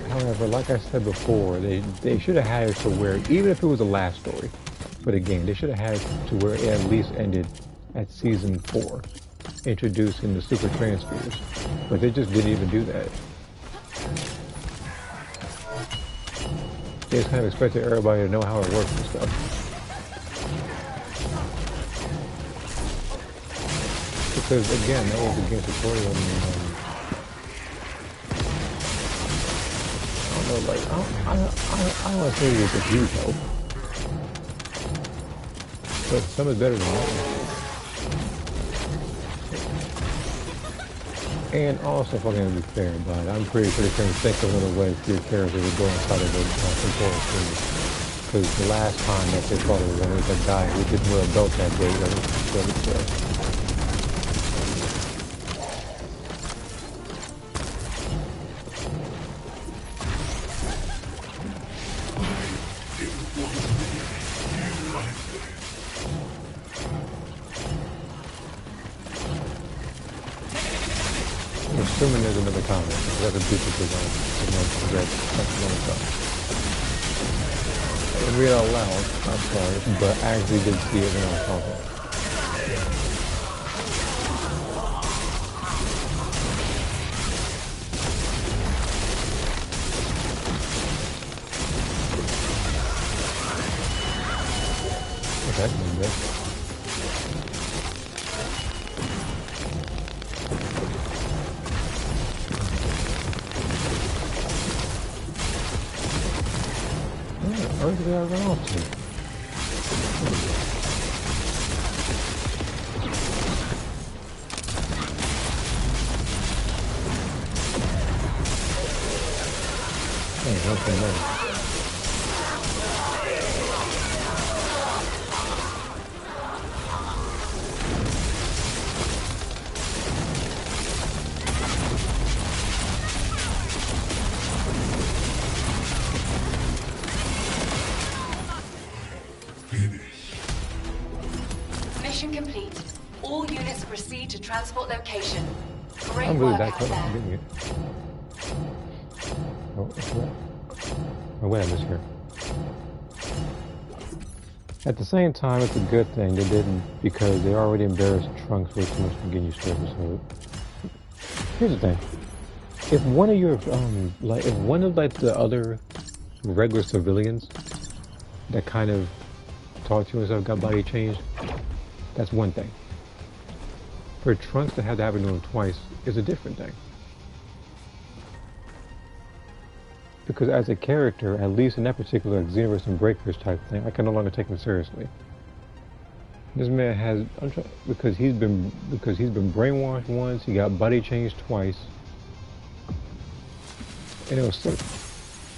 However, like I said before, they should have had it to where, even if it was the last story for the game, they should have had it to where it at least ended at Season 4, introducing the Super Transfers. But they just didn't even do that. They just kind of expected everybody to know how it works and stuff. Because again, that was against tutorial. I don't know, like I don't want to say it was a huge help, but some is better than nothing. And also, if I'm gonna be fair about it, I'm pretty sure they couldn't think of another way for your character to go inside of the tutorial screen. Because the last time that they thought it was one was a guy who didn't wear a belt that day, right? Assuming there's another comment, because other people could read something and read out loud, I'm sorry, but I actually did see it when I was talking. Okay, that's good. Where did I run off to? Hey, nothing there. Mission complete. All units proceed to transport location. Great I'm really work that out close there. to getting it. Oh, wait, I missed here. At the same time, it's a good thing they didn't, because they already embarrassed Trunks way too much from getting used to episode. Here's the thing. If one of your, if one of, the other regular civilians that kind of talked to you and stuff got body changed, that's one thing. For Trunks to have to happen to him twice is a different thing. Because as a character, at least in that particular Xenoverse and Breakers type thing, I can no longer take him seriously. This man has, because he's been brainwashed once, he got body changed twice, and it was so,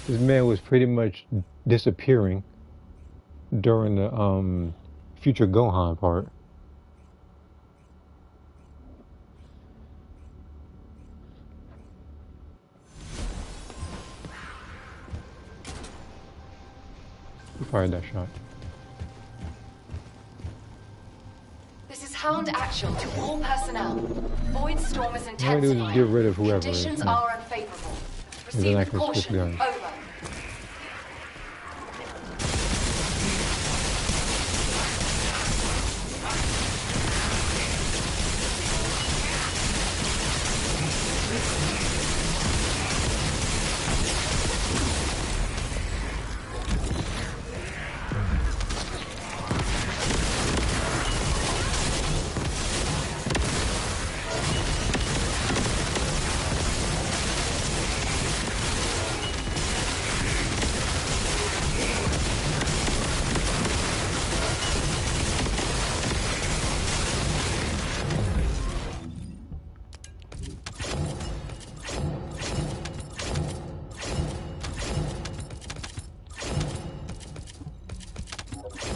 this man was pretty much disappearing during the future Gohan part. Who fired that shot? This is Hound Actual to all personnel. Void storm is All I do is intensifying. get rid of whoever is. Conditions are unfavorable. And then Proceed I with can switch caution. guns. Over.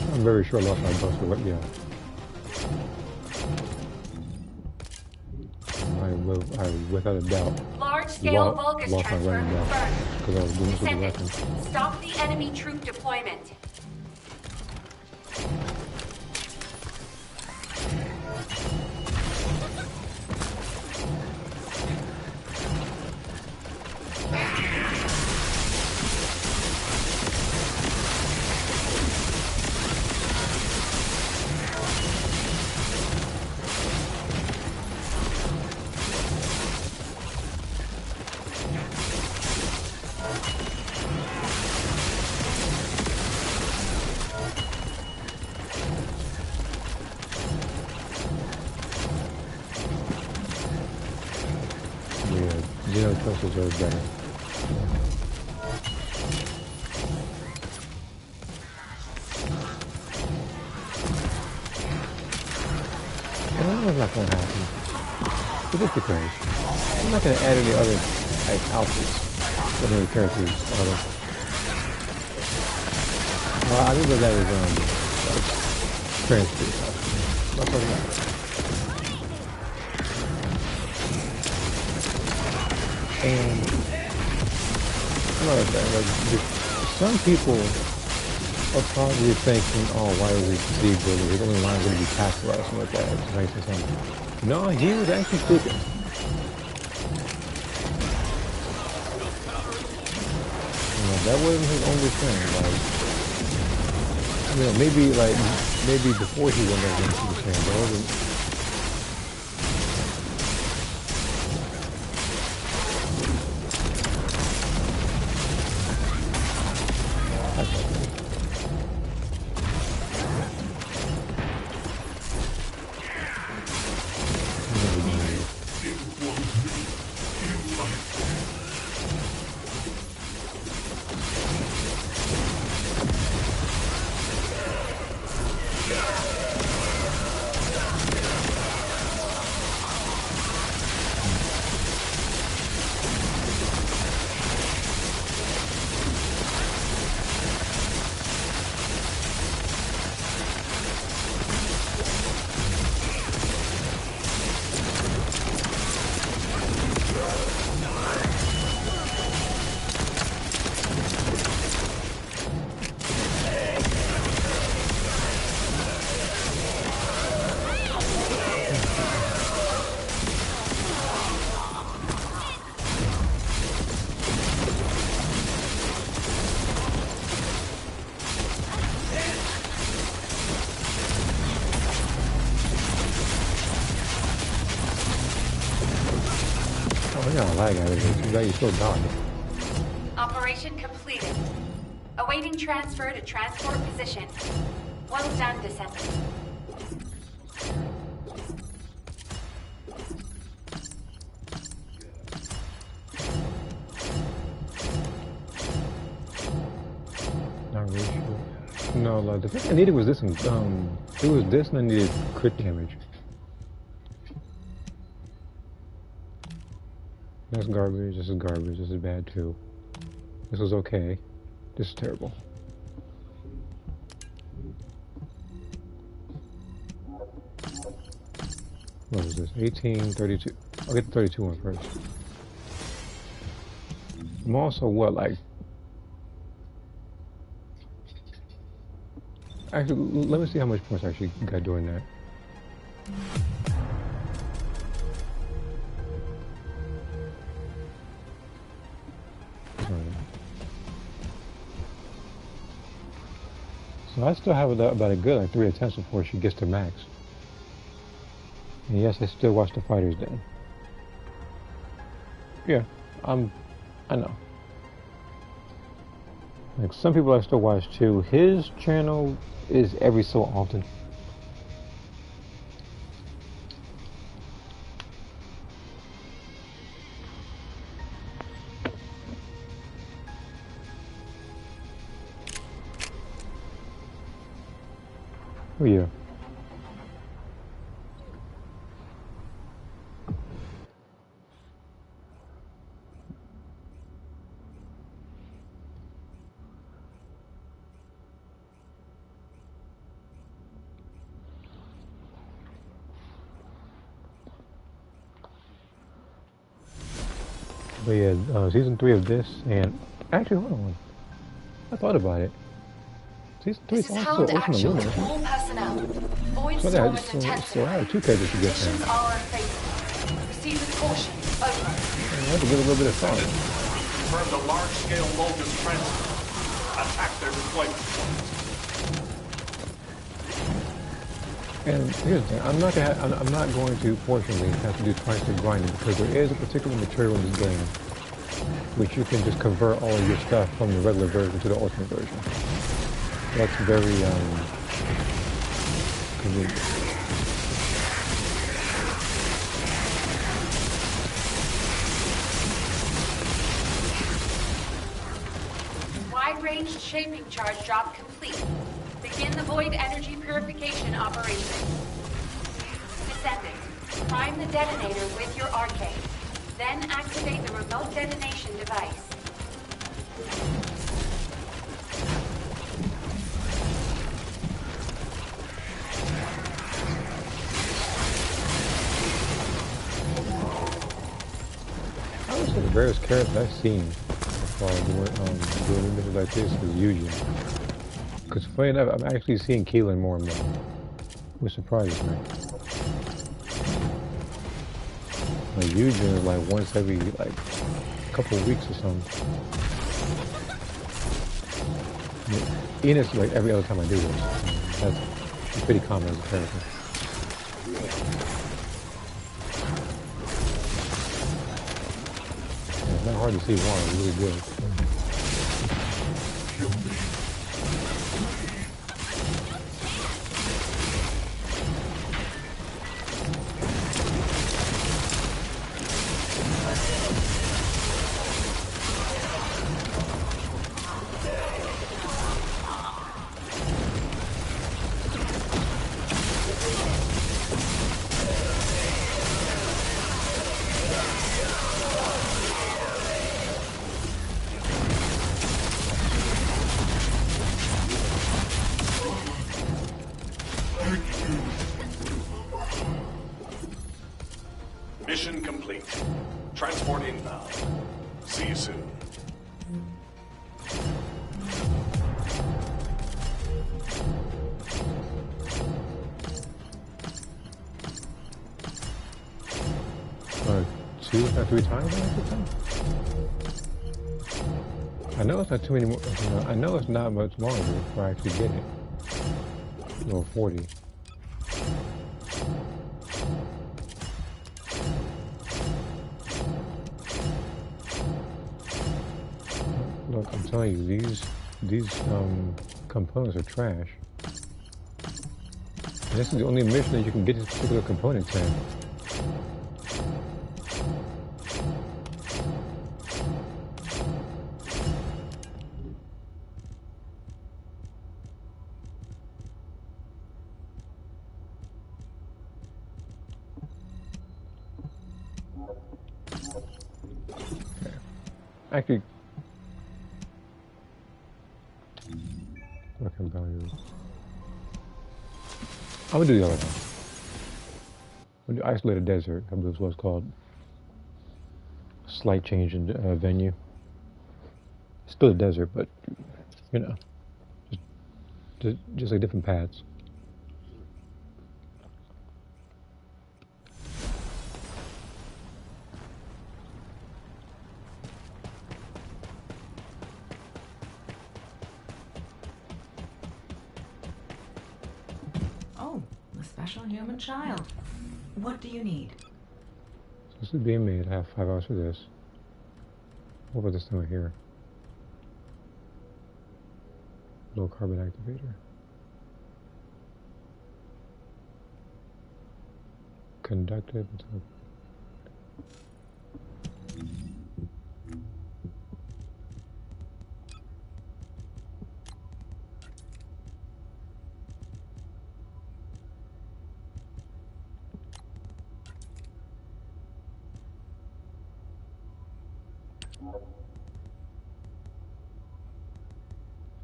I'm very sure I lost my buster, but yeah. I without a doubt, Large-scale Vulgus lost my transfer running belt confirmed. because I was doing this with the weapon. Descendant, stop the enemy troop deployment. Zeno choices are better. I don't know what's not going to happen. But just because. I'm not going to add any other like, outfits for any characters. Well, I think that is transfer outfit. Not talking about it. And like that, like some people are probably thinking, oh, why is he Steve Builder? His only line going to be tactical or something like that. It's nice or something. No, he was actually speaking. You know, that wasn't his only thing. Like, you know, maybe before he went over into the thing, but wasn't. Yeah, lag out of it. Too bad you still died. Operation completed. Awaiting transfer to transport position. Well done, Descendant. Not really sure. No, like, the thing I needed was this one. It was this and I needed crit damage. That's garbage, this is garbage, this is bad too. This was okay. This is terrible. What was this? 18, 32. I'll get the 32 one first. I'm also what, like... Actually, let me see how much points I actually got doing that. So I still have about a good like 3 attempts before she gets to max. And yes, I still watch the fighters then. Yeah, I know. Like some people I still watch too. His channel is every so often. Oh yeah. But yeah, season 3 of this, and actually, hold on. I thought about it. Season 3 This is is also Hound Ultimate Actual Lunar. to all personnel. Void So storm that is so I have intensifying. 2 characters to get Missions there. are unfavorable. Proceed with caution. Over. I have to give it a little bit of thought. We've confirmed a large-scale Vulcan transfer. Attack their deployment points. And here's the thing, I'm not going to, fortunately, have to do twice the grinding because there is a particular material in this game which you can just convert all of your stuff from the regular version to the ultimate version. That's very convenient. Wide-range shaping charge drop complete. Begin the void energy purification operation. Descendant, prime the detonator with your arcade. Then activate the remote detonation device. I would say the rarest character I've seen while doing images like this is Eugen. Because funny enough, I'm actually seeing Keelan more and more, which surprises me. Like Eugen is like once every like couple of weeks or something. Enos is like every other time I do this. That's pretty common as a character. It's not hard to see why, it's really good. Mission complete. Transport inbound. See you soon. Two or 3 times after time? I know it's not too many more. I know it's not much longer before I actually get it. Or 40. Look, I'm telling you, these components are trash. And this is the only mission that you can get these particular components in. Actually, working value. I'm gonna do the other one. I'm gonna do Isolated Desert. I believe is what it's called. Slight change in venue. Still a desert, but you know, just like different paths. Oh, a special human child. What do you need? So this is being made. I have 5 hours for this. What about this thing right here? Low carbon activator. Conductive.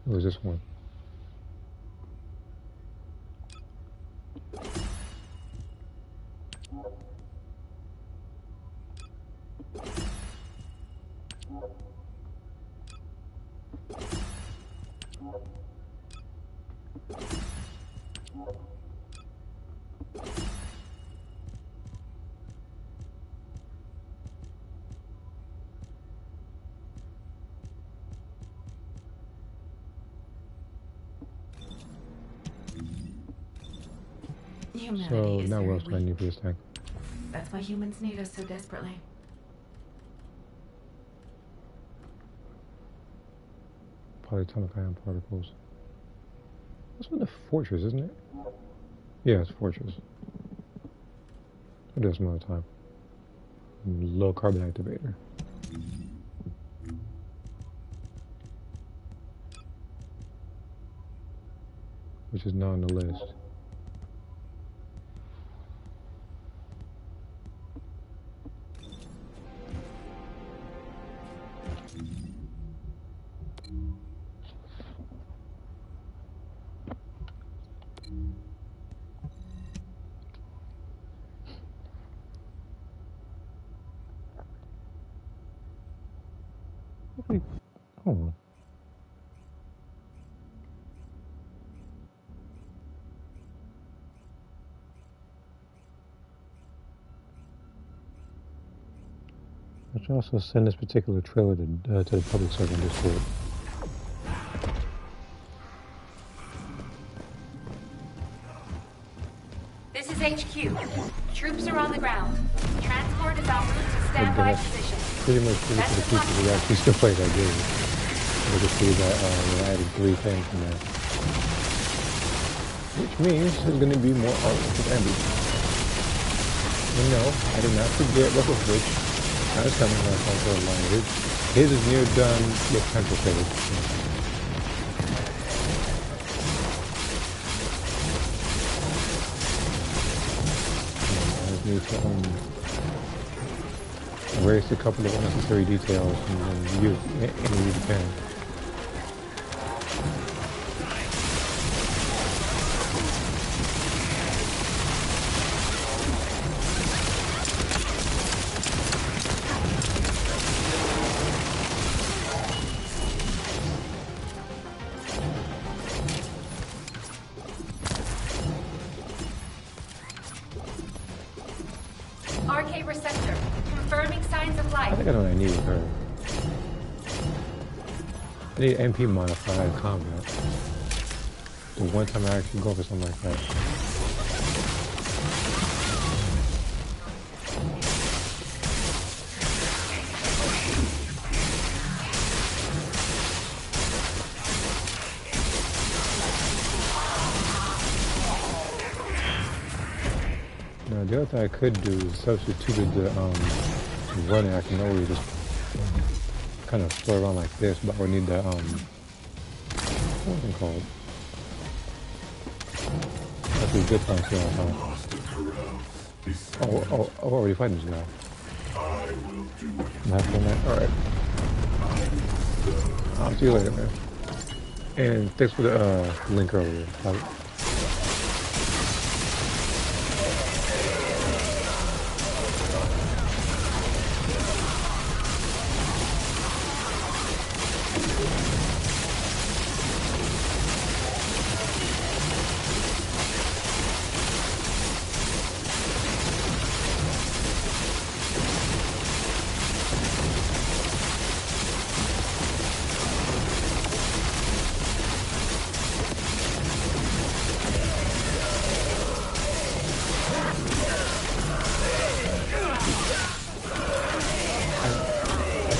What was this one? Humanity So is now very what else do I weak. need for this thing? That's why humans need us so desperately. Polyatomic ion particles. This was the fortress, isn't it? Yeah, it's fortress. We'll do it some other time. Low carbon activator. Which is not on the list. Hold on. I should also send this particular trailer to the public server on Discord. This is HQ. Troops are on the ground. Transport is en route to standby position. Pretty much for the people who actually still play that game. You can see that we're adding 3 things in there. Which means there's going to be more art with Envy. And no, I did not forget Russell Fridge. I was coming last time for a line. His is near done with pencil phase. I just need to erase a couple of unnecessary details and then use the pen. RK receptor. Confirming signs of I life. think I know what I need with her. I need MP modified combat. The one time I actually go for something like that. Now the other thing I could do is substitute the running. I can always just kind of throw around like this, but I would need the what's it called? That's a good time to oh, I'm already fighting this guy. I'm happy on that. Alright. I'll see you later, man. And thanks for the link earlier.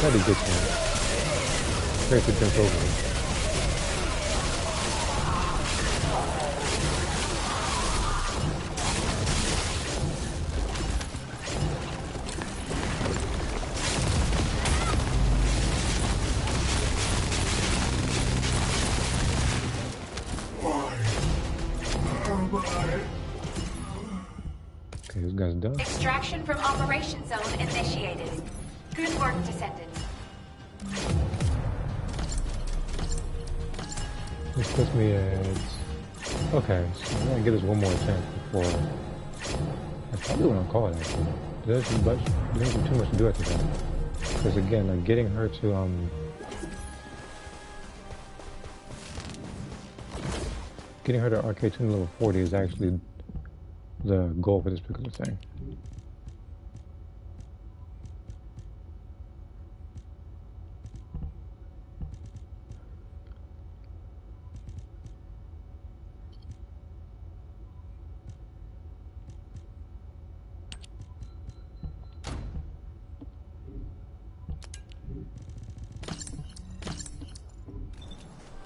That'd be good to know. Very good jump over. Okay, this guy's done. Extraction from operation zone initiated. Good work, Descendant. This puts me at... Okay, so I'm gonna give this one more attempt before... That's probably what I'm calling actually. There's too much to do at the time. Because again, like getting her to getting her to arcade tune level 40 is actually the goal for this particular thing.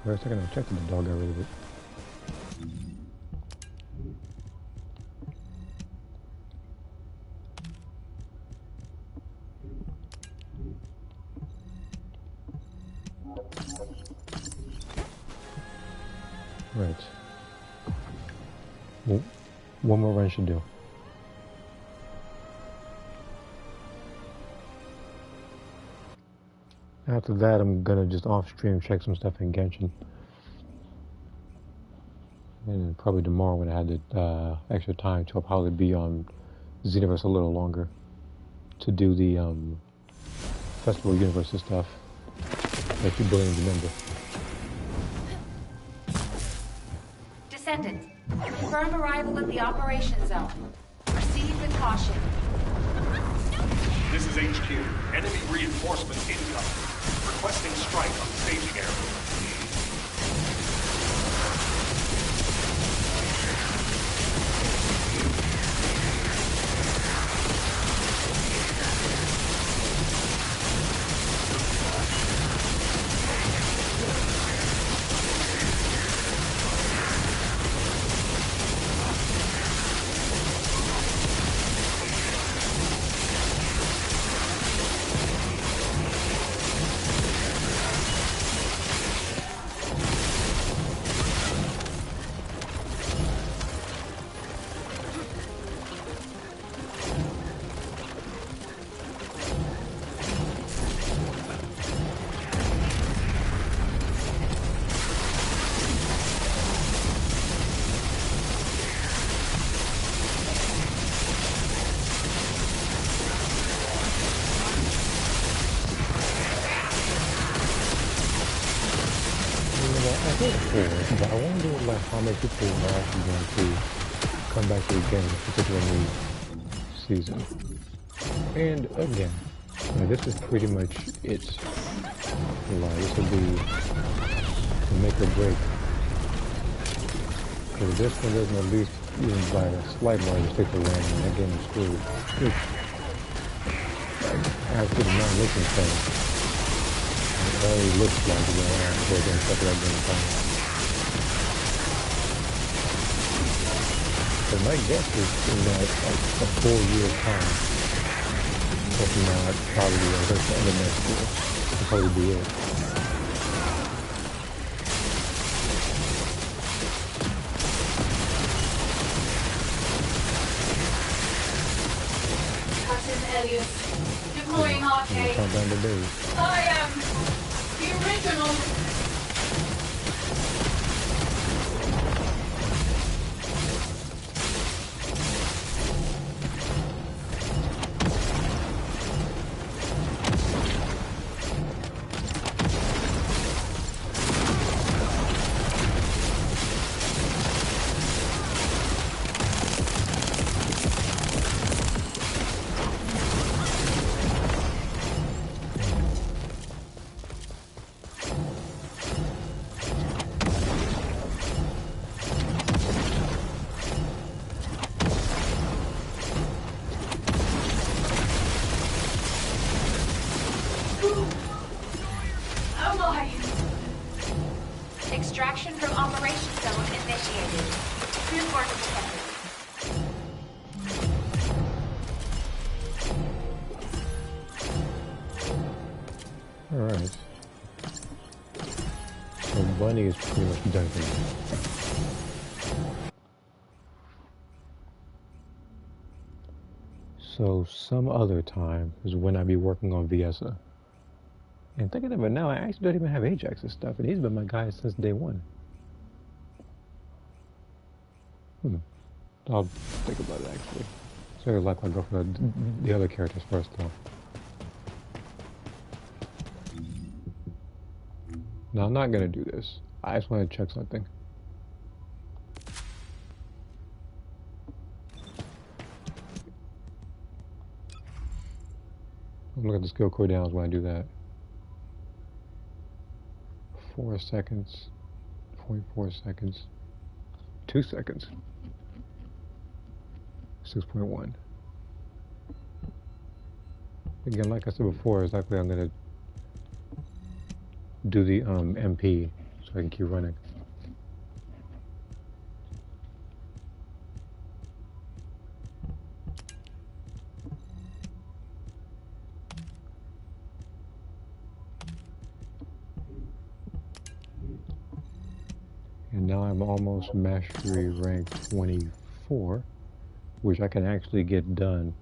For a second I checked and the dog got rid of it. Right. Well, one more run should do. After that, I'm gonna just off-stream check some stuff in Genshin. And probably tomorrow when I had the extra time to, I'll probably be on Xenoverse a little longer to do the Festival Universe stuff. Like 2 billion, remember. Descendant, confirm arrival at the operation zone. Proceed with caution. This is HQ. Enemy reinforcements incoming. Requesting strike on the staging area. But I wonder like how many people are actually going to come back to the game, particularly season. And again, this is pretty much it. This will be the make or break. Because if this one doesn't at least even by a slight margin stick to landing, that game is screwed. Which, like, absolutely not looking thing. It already looks like it's going to happen, so it's going to stuff it up in the time. But my guess is in that like a full year's time, if not probably the end of next year, will probably be it. Captain Elliot, deploying arcade. Count down the days. I am the original. Extraction from operation zone initiated. Report detected. Alright. So Bunny is pretty much done for now. So some other time is when I be working on Viesa. And thinking of it now, I actually don't even have Ajax's stuff, and he's been my guy since day one. I'll think about it actually. So I'd like to go for the other characters first though. No, I'm not gonna do this. I just want to check something. Look at the skill cooldowns when I do that. 4 seconds, 0.4 seconds, 2 seconds, 6.1. Again, like I said before, it's likely I'm gonna do the MP so I can keep running. And now I'm almost mastery rank 24, which I can actually get done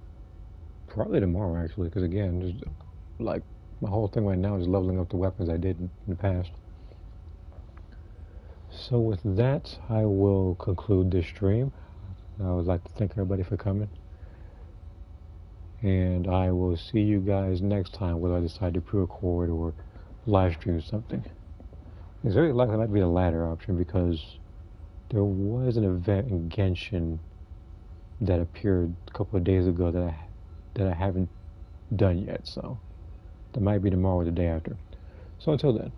probably tomorrow, actually, because again, just like my whole thing right now is leveling up the weapons I did in the past. So with that, I will conclude this stream. I would like to thank everybody for coming, and I will see you guys next time, whether I decide to pre-record or live stream something. It's very likely it might be the latter option, because there was an event in Genshin that appeared a couple of days ago that I haven't done yet, so that might be tomorrow or the day after. So until then.